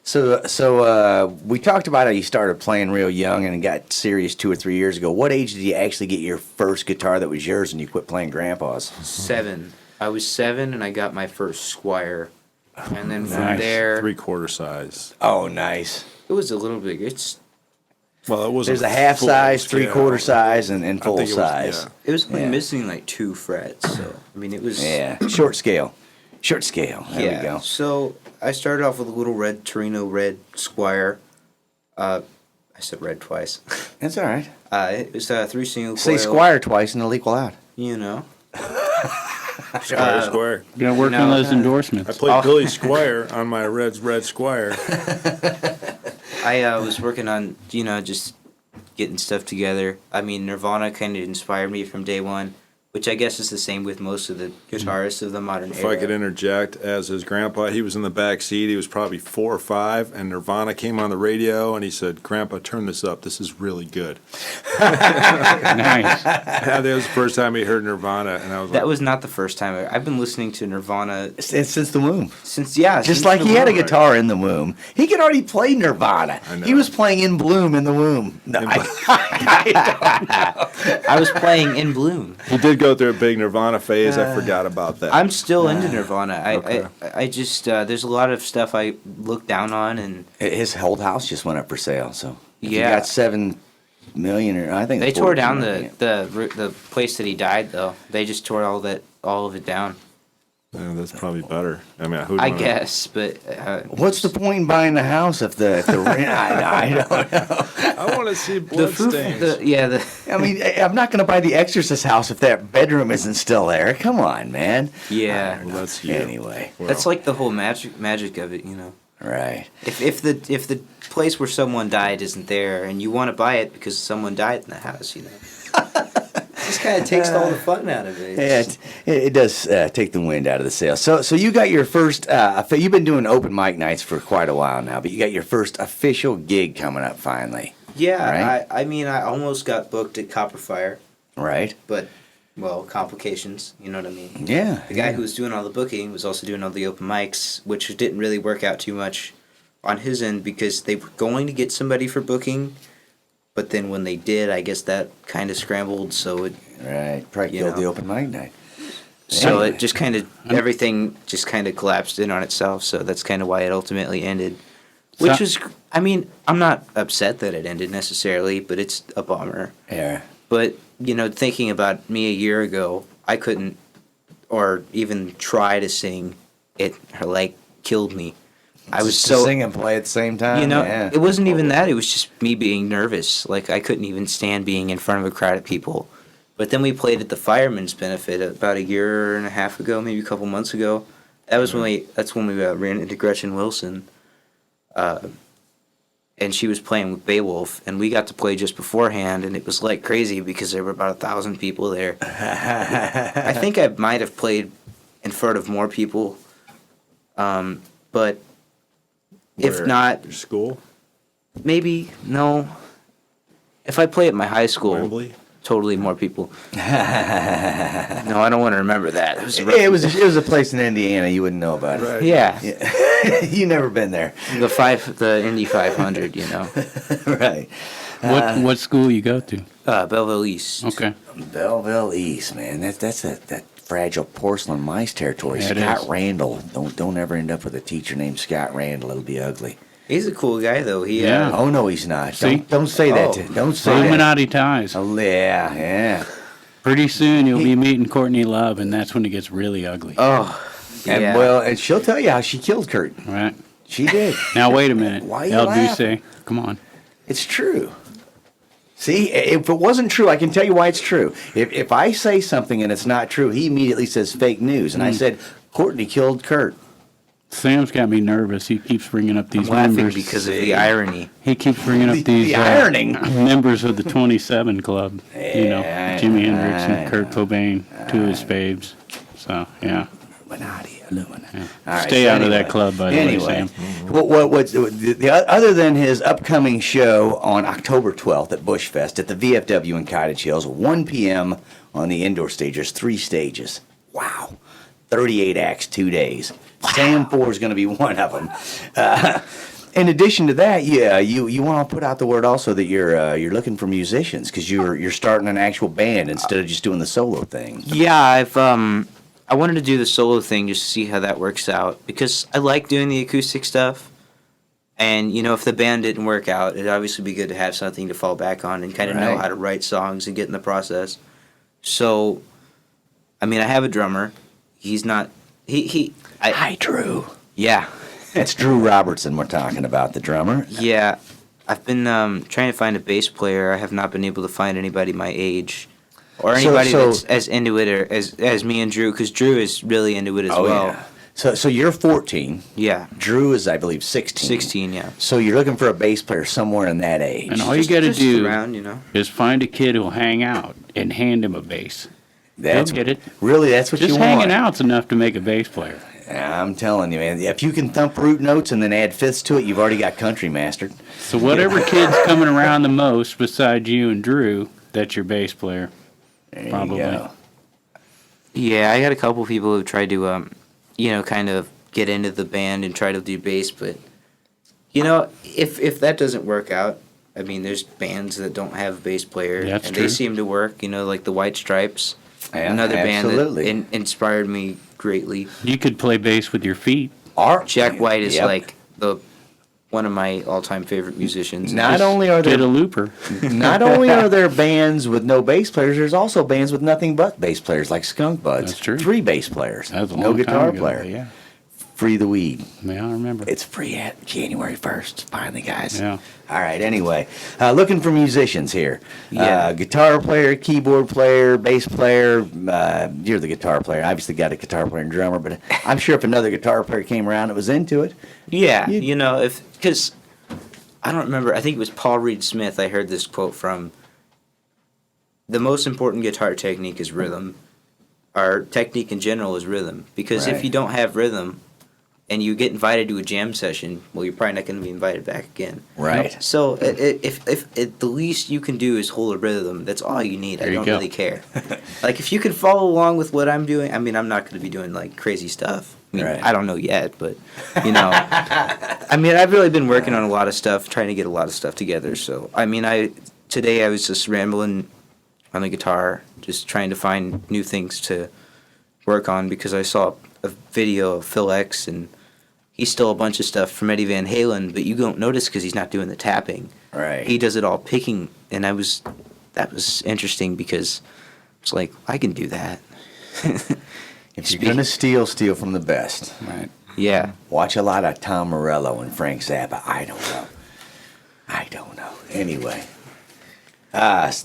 So we talked about how you started playing real young and got serious 2 or 3 years ago. What age did you actually get your first guitar that was yours and you quit playing Grandpa's?
7. I was 7 and I got my first Squire. And then from there...
3/4 size.
Oh, nice.
It was a little big. It
was.
There's a half size, 3/4 size, and full size.
It was only missing like 2 frets. So, I mean, it was...
Yeah, short scale. Short scale. There we go.
So I started off with a little red Torino red Squire. I said red twice.
That's all right.
It was 3 single
Say
coil.
Squire twice and it'll equal out.
Squire.
You gotta work on those endorsements.
I played Billy Squire on my red Squire.
I was working on, just getting stuff together. I mean, Nirvana kind of inspired me from day one, which I guess is the same with most of the guitarists of the modern
If
era.
I could interject, as his grandpa, he was in the back seat. He was probably 4 or 5, and Nirvana came on the radio, and he said, "Grandpa, turn this up. This is really good."
Nice.
That was the first time he heard Nirvana, and I was like,
That was not the first time. I've been listening to Nirvana
Since the womb.
since
Just like he had a guitar in the womb. He could already play Nirvana.
I know.
He was playing In Bloom in the womb. No,
I was playing In Bloom.
he did go through a big Nirvana phase. I forgot about that.
I'm still into Nirvana.
Okay.
I just there's a lot of stuff I look down on, and
his whole house just went up for sale. So if you
Yeah.
got 7 million, or I think
they
it's
tore
14
down
million.
the place that he died. Though they just tore all of it down.
Yeah, that's probably better. I mean,
I guess, but
What's the point in buying the house if the rent? I don't know.
I want to see
the foo-
bloodstains.
I mean, I'm not going to buy the Exorcist house if that bedroom isn't still there. Come on, man.
yeah.
Well, that's you.
Anyway,
That's like the whole magic of it,
right.
If the place where someone died isn't there, and you want to buy it because someone died in the house, it just kind of takes all the fun out of it.
Yeah, it does take the wind out of the sail. So you got your first. You've been doing open mic nights for quite a while now, but you got your first official gig coming up finally.
Yeah,
Right?
I mean, I almost got booked at Copperfire,
Right.
but complications. You know what I mean?
Yeah.
The guy who was doing all the booking was also doing all the open mics, which didn't really work out too much on his end because they were going to get somebody for booking, but then when they did, I guess that kind of scrambled. So it
Right. Probably
You
killed
know.
the open mic night.
So
Anyway.
it just kind of everything just kind of collapsed in on itself. So that's kind of why it ultimately ended. Which
So-
was, I mean, I'm not upset that it ended necessarily, but it's a bummer.
Yeah.
But thinking about me a year ago, I couldn't, or even try to sing. It killed me. I was
Just
so
to sing and play at the same time. Yeah.
It wasn't even that. It was just me being nervous. Like I couldn't even stand being in front of a crowd of people. But then we played at the Fireman's Benefit about a year and a half ago, maybe a couple months ago. That's when we ran into Gretchen Wilson, and she was playing with Beowulf, and we got to play just beforehand, and it was like crazy because there were about 1,000 people there. I think I might have played in front of more people, but if
Where?
not,
Your school?
maybe no. If I play at my high school,
Wembley?
totally more people. No, I don't want to remember that.
It was a place in Indiana you wouldn't know about.
Right.
Yeah,
You never been there.
the Indy 500,
Right.
What school you go to?
Belleville East.
Okay.
Belleville East, man. That's that fragile porcelain mice territory.
Yeah, it
Scott
is.
Randall. Don't ever end up with a teacher named Scott Randall. It'll be ugly.
He's a cool guy, though. He
Yeah.
Oh no, he's not.
See?
Don't say that.
Oh.
Don't say that.
Illuminati ties.
Oh, yeah.
Pretty soon you'll be meeting Courtney Love, and that's when it gets really ugly.
Oh, and
Yeah.
and she'll tell you how she killed Kurt.
Right.
She did.
Now wait a minute.
Why you
El
laughing?
Duce, come on.
It's true. See, if it wasn't true, I can tell you why it's true. If I say something and it's not true, he immediately says fake news. And I said, Courtney killed Kurt.
Sam's got me nervous. He keeps bringing up these
I'm laughing
members.
because of the irony.
He keeps bringing up these
ironing.
members of the 27 Club.
Yeah,
Jimi Hendrix
I
and Kurt Cobain, two of his faves. So, yeah.
Illuminati. All right,
Stay
so
out of
anyway.
that club, by the way, Sam.
Other than his upcoming show on October 12th at Bushfest at the VFW in Cottage Hills, 1 p.m. on the indoor stage. There's 3 stages. Wow. 38 acts, 2 days. Wow. Sam Foor is going to be one of them. In addition to that, you want to put out the word also that you're looking for musicians because you're starting an actual band instead of just doing the solo thing.
Yeah, I wanted to do the solo thing just to see how that works out because I like doing the acoustic stuff. And, if the band didn't work out, it'd obviously be good to have something to fall back on and kind of know how to write songs and get in the process. So, I have a drummer. He's not...
Hi, Drew.
Yeah.
That's Drew Robertson we're talking about, the drummer.
Yeah. I've been trying to find a bass player. I have not been able to find anybody my age. Or anybody that's as into it or as me and Drew, because Drew is really into it as well.
Yeah. So you're 14.
Yeah.
Drew is, I believe, 16.
16, yeah.
So you're looking for a bass player somewhere in that age.
And all you got to do
around,
is find a kid who'll hang out and hand him a bass. He'll get it.
Really, that's what
Just
you want.
hanging out's enough to make a bass player.
I'm telling you, man. If you can thump root notes and then add fifths to it, you've already got country mastered.
So whatever kid's coming around the most besides you and Drew, that's your bass player.
There
Probably.
you go.
Yeah, I got a couple people who've tried to, kind of get into the band and try to do bass, but, if that doesn't work out, there's bands that don't have a bass player,
That's
and
true.
they seem to work, like the White Stripes,
Yeah,
another
absolutely.
band that inspired me greatly.
You could play bass with your feet.
Jack White is one of my all-time favorite musicians.
Not only are
Get a
there
looper.
not only are there bands with no bass players, there's also bands with nothing but bass players, like Skunk Buds.
That's true.
3 bass players,
That was a
no
long
guitar
time ago,
player.
Yeah.
Free the weed.
Yeah, I remember.
It's free at January 1st. Finally, guys.
Yeah.
All right. Anyway, looking for musicians here.
Yeah.
Guitar player, keyboard player, bass player. You're the guitar player. Obviously, got a guitar player and drummer, but I'm sure if another guitar player came around that was into it.
Yeah, because I don't remember. I think it was Paul Reed Smith. I heard this quote from. The most important guitar technique is rhythm. Our technique in general is rhythm. Because if you don't have rhythm, and you get invited to a jam session, well, you're probably not going to be invited back again.
Right.
So if the least you can do is hold a rhythm, that's all you need. I don't really care. Like if you can follow along with what I'm doing, I'm not going to be doing like crazy stuff. I don't know yet, but I've really been working on a lot of stuff, trying to get a lot of stuff together. So today I was just rambling on the guitar, just trying to find new things to work on because I saw a video of Phil X and he stole a bunch of stuff from Eddie Van Halen, but you don't notice because he's not doing the tapping.
Right.
He does it all picking, and that was interesting because it's like I can do that.
If you're gonna steal from the best. Right.
Yeah.
Watch a lot of Tom Morello and Frank Zappa. I don't know. Anyway.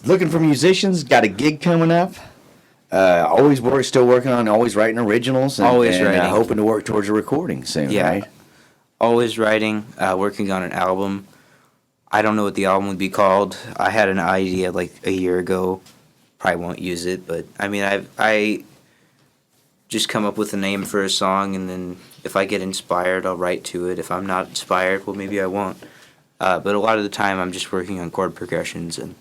Looking for musicians. Got a gig coming up. Still working on, always writing originals. And,
writing.
Hoping to work towards a recording soon, right?
Always writing, working on an album. I don't know what the album would be called. I had an idea like a year ago. Probably won't use it, but I just come up with a name for a song, and then if I get inspired, I'll write to it. If I'm not inspired, well, maybe I won't. But a lot of the time, I'm just working on chord progressions, and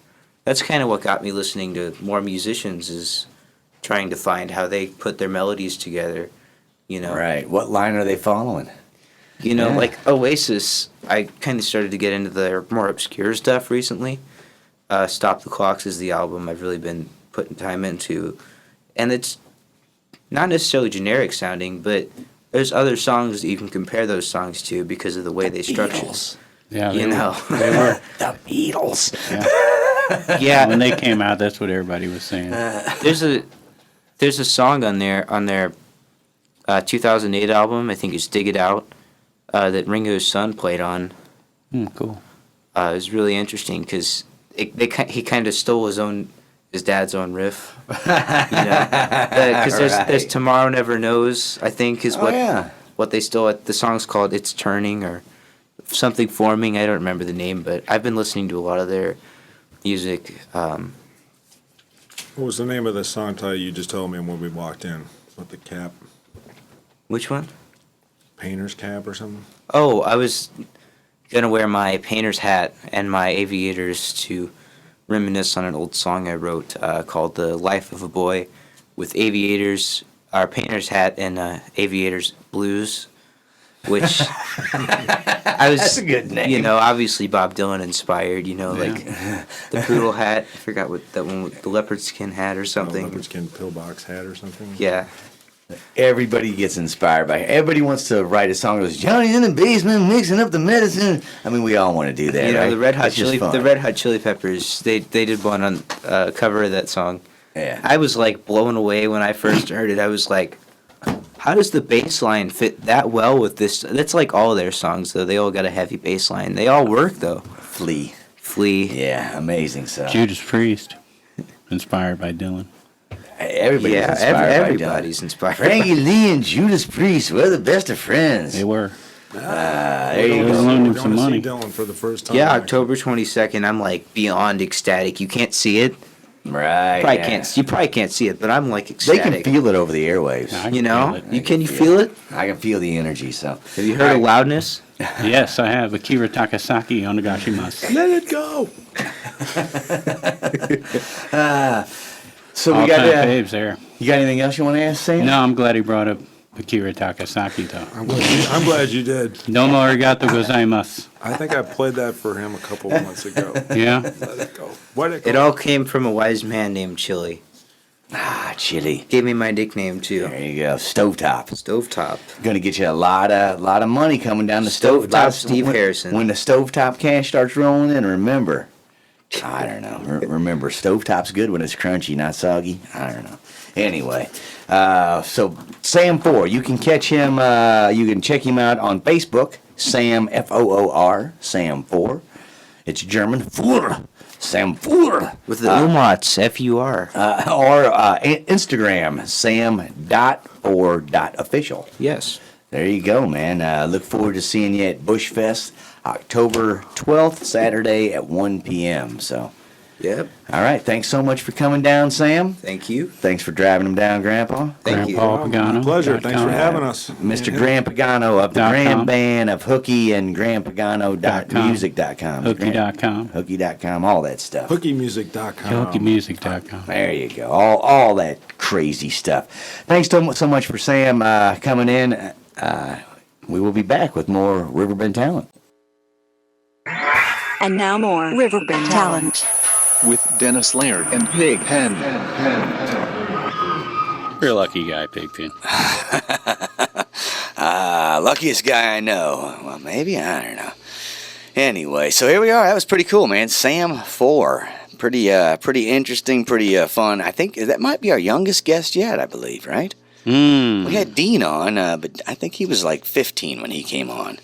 that's kind of what got me listening to more musicians is trying to find how they put their melodies together,
Right. What line are they following?
Like Oasis, I kind of started to get into their more obscure stuff recently. Stop the Clocks is the album I've really been putting time into. And it's not necessarily generic sounding, but there's other songs that you can compare those songs to because of the way they structure.
Yeah,
they
were
the Beatles.
Yeah.
Yeah.
When they came out, that's what everybody was saying.
There's a song on their 2008 album, I think it's Dig It Out, that Ringo's son played on.
Cool.
It was really interesting because he kind of stole his dad's own riff. Because there's Tomorrow Never Knows, I think, is what what they stole. The song's called "It's Turning" or something forming. I don't remember the name, but I've been listening to a lot of their music.
What was the name of the song title you just told me when we walked in? With the cap?
Which one?
Painter's cap or something?
Oh, I was gonna wear my painter's hat and my aviators to reminisce on an old song I wrote called "The Life of a Boy," with aviators, our painter's hat, and aviators blues, which I was.
That's a good name.
You know, obviously Bob Dylan inspired. You know, like the poodle hat. I forgot what that one, with the leopard skin hat or something.
Leopard skin pillbox hat or something?
Yeah.
Everybody gets inspired by it. Everybody wants to write a song that goes, Johnny's in the basement mixing up the medicine. I mean, we all want to do that,
You know,
right?
the Red Hot
It's just fun.
Chili Peppers. They did one on cover of that song.
Yeah.
I was like blown away when I first heard it. I was like, how does the bass line fit that well with this? That's like all their songs, though. They all got a heavy bass line. They all work, though.
Flea.
Yeah,
amazing stuff.
Judas Priest, inspired by Dylan.
Everybody's
Yeah,
inspired by
everybody's
Dylan.
inspired.
Frankie Lee and Judas Priest, we're the best of friends.
They were.
There you
They
go.
loaned him
We're
some
going
money.
to see Dylan for the first time.
Yeah,
actually.
October 22nd. I'm like beyond ecstatic. You can't see it.
Right.
Probably
yeah.
can't. You probably can't see it, but I'm like
They
ecstatic.
can feel it over the airwaves.
I
You
can
know,
feel it.
can you feel it?
I can feel the energy, so.
Have you heard of loudness?
Yes, I have Akira Takasaki Onegashimasu.
Let it go!
So
All
we got,
time faves there.
you got anything else you want to ask, Sam?
No, I'm glad he brought up Akira Takasaki, though.
I'm glad you did.
Domo arigato gozaimasu.
I think I played that for him a couple of months ago.
Yeah?
Let it go. Let it go.
It all came from a wise man named Chili.
Ah, chili.
Gave me my nickname too.
There you go. Stovetop.
Stovetop.
Going to get you a lot of money coming down the
Stovetop
stovetop.
Steve Harrison.
When the stovetop cash starts rolling in, remember, I don't know. Remember, stovetop's good when it's crunchy, not soggy. I don't know. Anyway, so Sam Foor, you can catch him. You can check him out on Facebook. Sam Foor. Sam Foor. It's German. Foor. Sam Foor.
With the umlauts, F-U-R.
Or Instagram, sam.4.official.
Yes.
There you go, man. Look forward to seeing you at Bushfest, October 12th, Saturday at 1 p.m. So,
Yep.
all right. Thanks so much for coming down, Sam.
Thank you.
Thanks for driving him down, Grandpa.
Thank you.
Grandpa Pagano.
Pleasure. Thanks for
.com.
having us.
Mr. Grand Pagano of the
.com.
Grand Band of Hooky and grandpagano.music.com.
Hooky.com.
Hooky.com, all that stuff.
HookieMusic.com.
HookyMusic.com.
There you go. All that crazy stuff. Thanks so much for Sam coming in. We will be back with more Riverbend talent.
And now more Riverbend talent.
With Dennis Laird and Pig Pen.
You're a lucky guy, Pigpen.
Luckiest guy I know. Well, maybe, I don't know. Anyway, so here we are. That was pretty cool, man. Sam Foor. Pretty interesting, pretty fun. I think that might be our youngest guest yet, I believe, right? We had Dean on, but I think he was like 15 when he came on.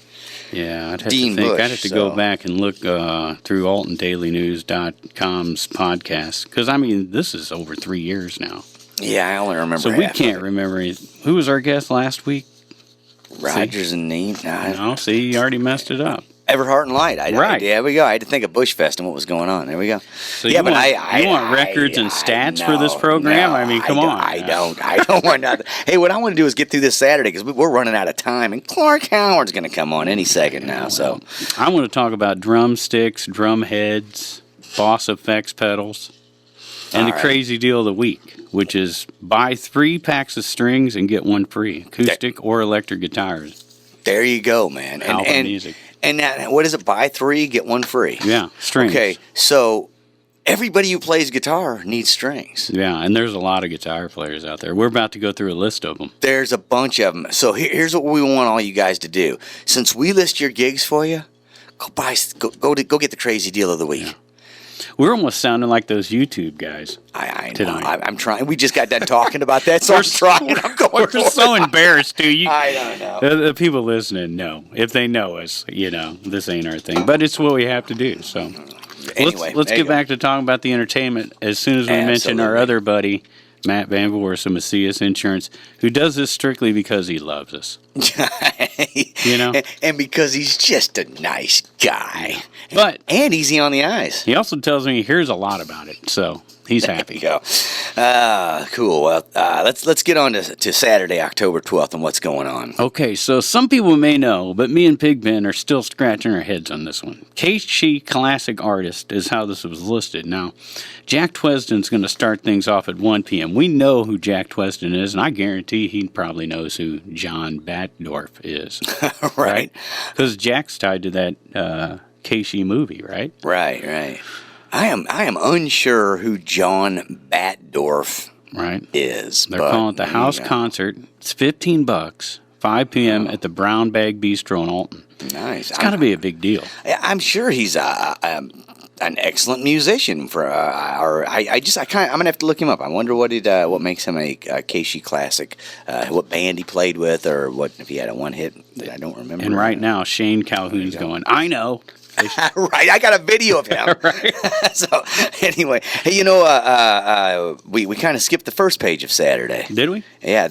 Yeah, I'd have
Dean
to think.
Bush,
I'd have to
so-
go back and look through AltonDailyNews.com's podcast. Because, I mean, this is over 3 years now.
Yeah, I only remember
So we
half of
can't
it.
remember. Who was our guest last week?
Rogers and Neat.
No, see, you already messed it up.
Everhart and Light.
Right.
There we go. I had to think of Bushfest and what was going on. There we go.
So
yeah,
you
but
want,
I
you want records and stats for this program?
no,
I mean, come on.
I don't want nothing. Hey, what I want to do is get through this Saturday because we're running out of time, and Clark Howard's going to come on any second now. So
I want to talk about drumsticks, drum heads, Boss Effects pedals, and the crazy deal of the week, which is buy 3 packs of strings and get 1 free, acoustic or electric guitars.
there you go, man.
Halpin music.
And that, what is it? Buy 3, get 1 free.
Yeah, strings.
Okay, so everybody who plays guitar needs strings.
Yeah, and there's a lot of guitar players out there. We're about to go through a list of them.
There's a bunch of them. So here's what we want all you guys to do. Since we list your gigs for you, go get the crazy deal of the week.
Yeah. We're almost sounding like those YouTube guys.
I know.
Tonight.
I'm trying. We just got done talking about that, so I'm trying. I'm going
We're
for
so
it.
embarrassed, too.
I don't know.
The people listening know. If they know us, this ain't our thing. But it's what we have to do. So
Anyway,
let's
there you
get
go.
back to talking about the entertainment as soon as we mention our
Absolutely.
other buddy, Matt Van Voorhis of Macias Insurance, who does this strictly because he loves us. You know?
And because he's just a nice guy.
But
and easy on the eyes.
He also tells me he hears a lot about it, so he's happy.
There you go. Cool. Well, let's get on to Saturday, October 12th, and what's going on.
Okay, so some people may know, but me and Pigpen are still scratching our heads on this one. Chez Classic Artist is how this was listed. Now, Jack Twesden's going to start things off at 1 p.m. We know who Jack Twesden is, and I guarantee he probably knows who John Batdorf is.
Right.
Because Jack's tied to that Chez movie, right?
Right. I am unsure who John Batdorf is.
They're calling it the house concert. It's $15, 5 p.m. at the Brown Bag Bistro in Alton.
Nice.
It's got to be a big deal.
I'm sure he's an excellent musician. I'm gonna have to look him up. I wonder what makes him a Chez classic. What band he played with, or what if he had a one hit that I don't remember.
And right now, Shane Calhoun's going, I know.
Right, I got a video of him.
Right.
So anyway, hey, we kind of skipped the first page of Saturday.
Did we?
Yeah,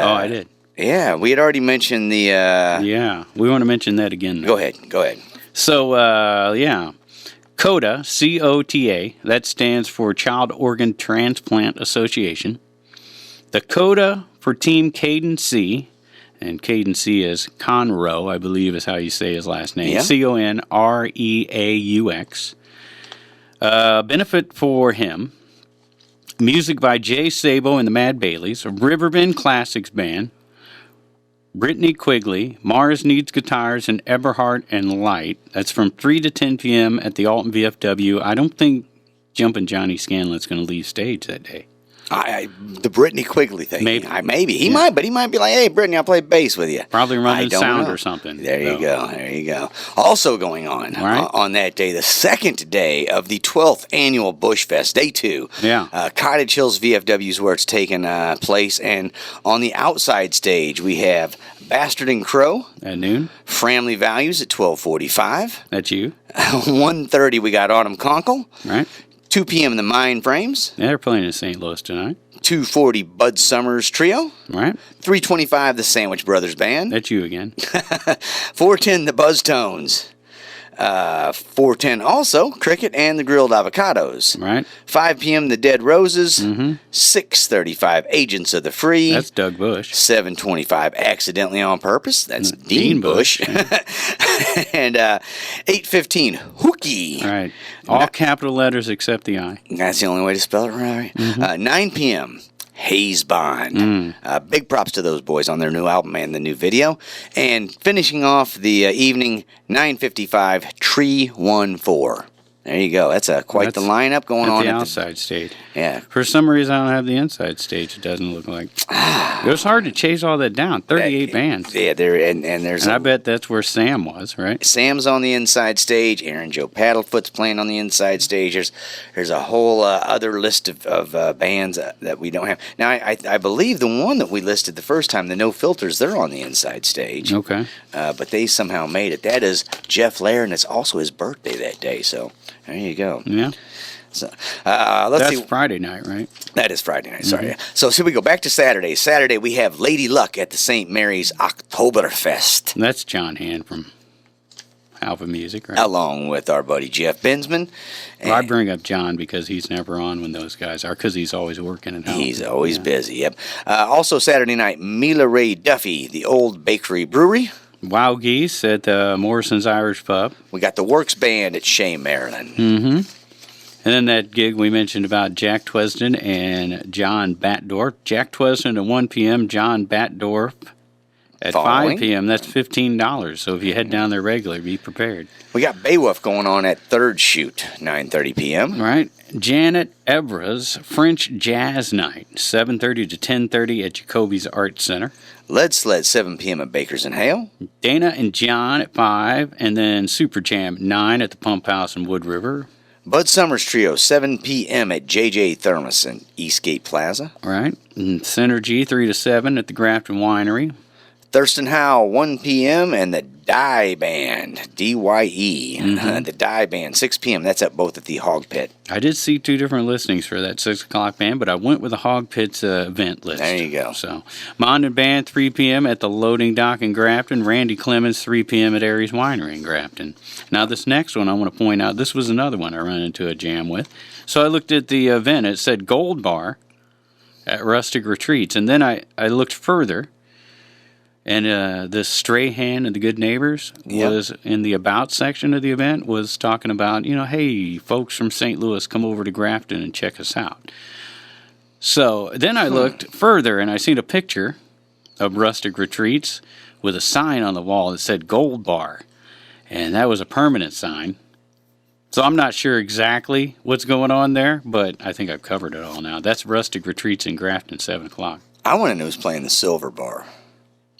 oh, I did.
Yeah, we had already mentioned the.
Yeah, we want to mention that again.
Go ahead.
So COTA, COTA, that stands for Child Organ Transplant Association. The COTA for Team Caden C. And Caden C is Conroe, I believe is how you say his last name.
Yeah.
CONREAUX. Benefit for him. Music by Jay Sabo and the Mad Baileys. A Riverbend Classics Band. Brittany Quigley. Mars Needs Guitars and Everhart and Light. That's from 3 to 10 p.m. at the Alton VFW. I don't think Jumpin' Johnny Scanlon's going to leave stage that day.
The Brittany Quigley thing. Maybe. He might, but he might be like, hey, Brittany, I'll play bass with you.
Probably running sound or something.
There you go. Also going on that day, the second day of the 12th annual Bushfest, day 2.
Yeah.
Cottage Hills VFW is where it's taking place. And on the outside stage, we have Bastard and Crow.
At noon.
Family Values at 12:45.
That's you.
1:30, we got Autumn Conkle.
Right.
2 p.m. the Mind Frames.
Yeah, they're playing in St. Louis tonight.
2:40 Bud Summers Trio.
Right.
3:25 the Sandwich Brothers Band.
That's you again.
4:10 the Buzz Tones. 4:10 also Cricket and the Grilled Avocados.
Right.
5 p.m. the Dead Roses.
Mm-hmm.
6:35 Agents of the Free.
That's Doug Bush.
7:25 Accidentally on Purpose. That's Dean Bush. And 8:15 Hookie.
Right. All capital letters except the I.
That's the only way to spell it right. 9 p.m. Hayes Bond. Big props to those boys on their new album and the new video. And finishing off the evening, 9:55 Tree 1-4. There you go. That's quite the lineup going on
at the outside stage.
Yeah.
For some reason, I don't have the inside stage. It doesn't look like. It was hard to chase all that down. 38 bands.
Yeah, there's.
And I bet that's where Sam was, right?
Sam's on the inside stage. Aaron Joe Paddlefoot's playing on the inside stage. There's a whole other list of bands that we don't have. Now, I believe the one that we listed the first time, the No Filters, they're on the inside stage.
Okay.
But they somehow made it. That is Jeff Lair, and it's also his birthday that day. So there you go.
Yeah.
So let's see.
That's Friday night, right?
That is Friday night. Sorry. So we go back to Saturday. Saturday we have Lady Luck at the St. Mary's Oktoberfest.
That's John Hand from Alpha Music, right?
Along with our buddy Jeff Bensman.
Well, I bring up John because he's never on when those guys are, because he's always working at home.
He's always busy. Yep. Also Saturday night, Mila Raye Duffey, the Old Bakery Brewery.
Wild Geese at Morrison's Irish Pub.
We got the Works Band at Chez, Maryland.
Mm-hmm. And then that gig we mentioned about Jack Twesden and John Batdorf. Jack Twesden at 1 p.m., John Batdorf at 5 p.m. That's $15. So if you head down there regularly, be prepared.
We got Beowulf going on at Third Shoot, 9:30 p.m.
Right. Janet Evra's French Jazz Night, 7:30 to 10:30 at Jacoby's Art Center.
Lead Sled, 7 p.m. at Bakers and Hale.
Dana and John at 5, and then Super Jam at 9 at the Pump House in Wood River.
Bud Summers Trio, 7 p.m. at J.J. Thermos in Eastgate Plaza.
Right. And Synergy, 3 to 7 at the Grafton Winery.
Thurston Howell, 1 p.m., and the Dye Band, D-Y-E, the Dye Band, 6 p.m. That's at both at the Hog Pit.
I did see 2 different listings for that 6 o'clock band, but I went with the Hog Pit's event list.
There you go.
So, Mondin Band, 3 p.m. at the Loading Dock in Grafton. Randy Clemens, 3 p.m. at Aries Winery in Grafton. Now, this next one I want to point out, this was another one I run into a jam with. So I looked at the event. It said Gold Bar at Rustic Retreats. And then I looked further. And the Strahan and the Good Neighbors was in the About section of the event, was talking about, hey, folks from St. Louis, come over to Grafton and check us out. So then I looked further, and I seen a picture of Rustic Retreats with a sign on the wall that said Gold Bar. And that was a permanent sign. So I'm not sure exactly what's going on there, but I think I've covered it all now. That's Rustic Retreats in Grafton, 7 o'clock.
I want to know who's playing the Silver Bar.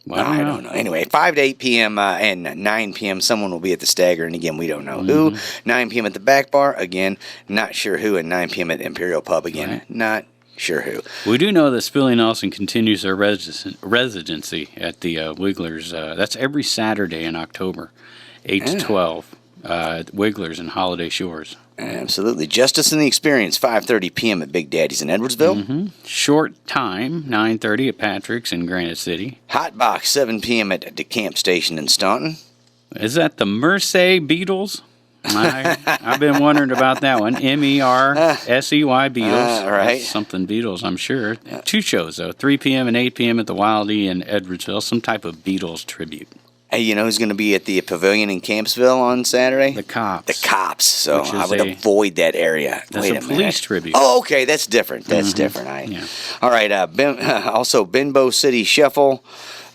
Well,
I don't know. Anyway, 5 to 8 p.m. And 9 p.m. someone will be at the Stagger, and again, we don't know who. 9 p.m. at the Back Bar, again, not sure who, and 9 p.m. at Imperial Pub, again, not sure who.
We do know that Spillie Nelson continues their residency at the Wigglers. That's every Saturday in October, 8 to 12, Wigglers and Holiday Shores.
Absolutely. Justus and the Experience, 5:30 p.m. at Big Daddy's in Edwardsville.
Short Time, 9:30 at Patrick's in Granite City.
Hot Box, 7 p.m. at DeCamp Station in Staunton.
Is that the Mersey Beatles? I've been wondering about that one. Mersey Beatles.
Right.
That's something Beatles, I'm sure. 2 shows, though, 3 p.m. and 8 p.m. at the Wild E in Edwardsville. Some type of Beatles tribute.
Hey, you know who's going to be at the Pavilion in Campsville on Saturday?
The Cops.
The Cops. So I would avoid that area.
That's
Wait
a police tribute.
Oh, okay. That's different. That's different. All right. Also, Benbow City Shuffle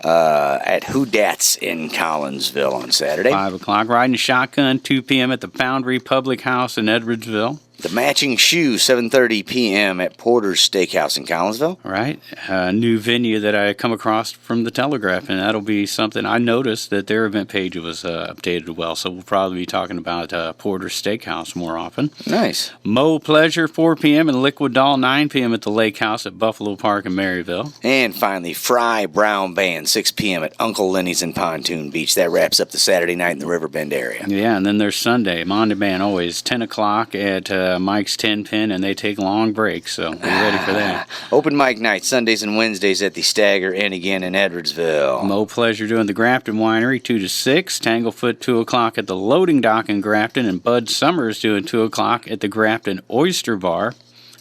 at Whodats in Collinsville on Saturday.
5 o'clock. Riding Shotgun, 2 p.m. at the Foundry Public House in Edwardsville.
The Matching Shoe, 7:30 p.m. at Porter's Steakhouse in Collinsville.
Right. A new venue that I come across from the Telegraph, and that'll be something. I noticed that their event page was updated well, so we'll probably be talking about Porter's Steakhouse more often.
Nice.
Mo Pleasure, 4 p.m. and Liquid Doll, 9 p.m. at the Lake House at Buffalo Park in Maryville.
And finally, Fry Brown Band, 6 p.m. at Uncle Lenny's in Pontoon Beach. That wraps up the Saturday night in the Riverbend area.
Yeah, and then there's Sunday. Monday Band always 10 o'clock at Mike's 10 Pin, and they take long breaks, so be ready for that.
Open mic night, Sundays and Wednesdays at the Stagger and again in Edwardsville.
Mo Pleasure doing the Grafton Winery, 2 to 6. Tanglefoot, 2 o'clock at the Loading Dock in Grafton, and Bud Summers doing 2 o'clock at the Grafton Oyster Bar.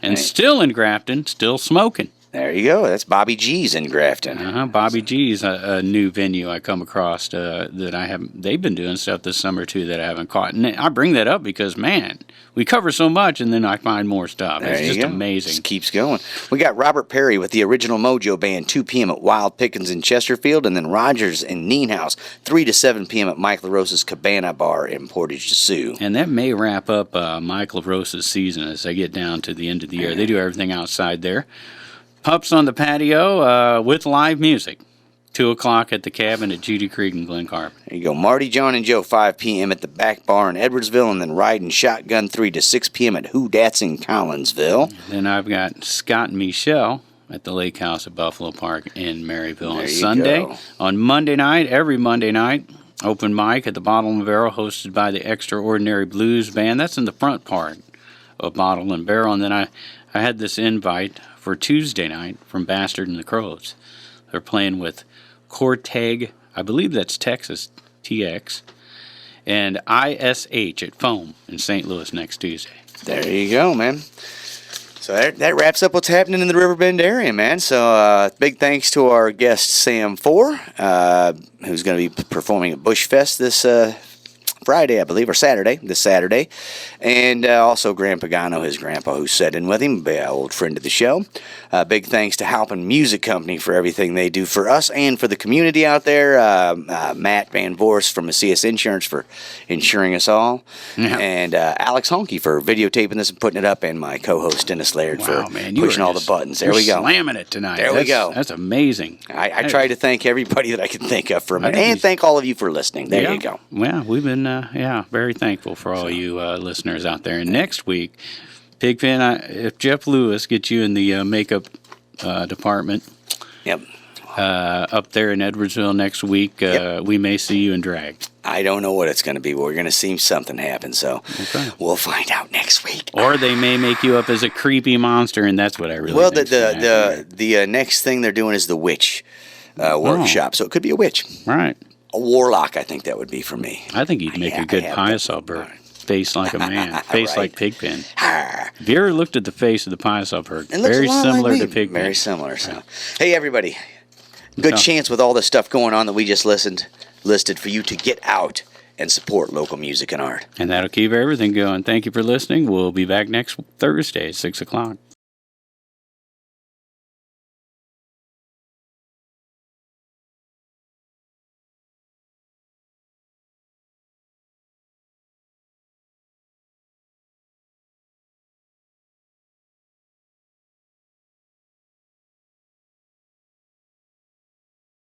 And still in Grafton, still smoking.
There you go. That's Bobby G's in Grafton.
Bobby G's a new venue I come across that I haven't. They've been doing stuff this summer too that I haven't caught. And I bring that up because man, we cover so much, and then I find more stuff. It's just amazing.
Just keeps going. We got Robert Perry with the Original Mojo Band, 2 p.m. at Wild Pickens in Chesterfield, and then Rogers in Neenhouse, 3 to 7 p.m. at Mike LaRosa's Cabana Bar in Portage de Sioux.
And that may wrap up Mike LaRosa's season as they get down to the end of the year. They do everything outside there. Pups on the patio with live music. 2 o'clock at the Cabin at Judy Creek in Glen Carbon.
There you go. Marty, John, and Joe, 5 p.m. at the Back Bar in Edwardsville, and then Riding Shotgun, 3 to 6 p.m. at Whodats in Collinsville.
Then I've got Scott and Michelle at the Lake House at Buffalo Park in Maryville on Sunday.
Go.
On Monday night, every Monday night, open mic at the Bottle and Barrel hosted by the Extraordinary Blues Band. That's in the front part of Bottle and Barrel. And then I had this invite for Tuesday night from Bastard and the Crows. They're playing with Corteg, I believe that's Texas, TX, and ISH at Foam in St. Louis next Tuesday.
There you go, man. So that wraps up what's happening in the Riverbend area, man. So big thanks to our guest, Sam Foor, who's going to be performing at Bushfest this Friday, I believe, or Saturday, this Saturday. And also Graham Pagano, his grandpa, who sat in with him, an old friend of the show. Big thanks to Halpin Music Company for everything they do for us and for the community out there. Matt Van Voorhis from Macias Insurance for insuring us all. Yeah. And Alex Honke for videotaping this and putting it up, and my co-host Dennis Laird for pushing all the buttons. There we go.
Slamming it tonight.
There we go.
That's amazing.
I tried to thank everybody that I could think of for a minute, and thank all of you for listening. There you go.
Well, we've been very thankful for all you listeners out there. And next week, Pigpen, if Jeff Lewis gets you in the makeup department, up there in Edwardsville next week. We may see you in drag.
I don't know what it's going to be, but we're going to see something happen. So we'll find out next week.
Or they may make you up as a creepy monster, and that's what I really think.
Well, the next thing they're doing is the witch workshop, so it could be a witch.
Right.
A warlock, I think that would be for me.
I think he'd make a good Piasauberg. Face like a man. Face like Pigpen. Have you ever looked at the face of the Piasauberg? Very similar to Pigpen.
Very similar. So, hey, everybody. Good chance with all the stuff going on that we just listed for you to get out and support local music and art.
And that'll keep everything going. Thank you for listening. We'll be back next Thursday at 6 o'clock.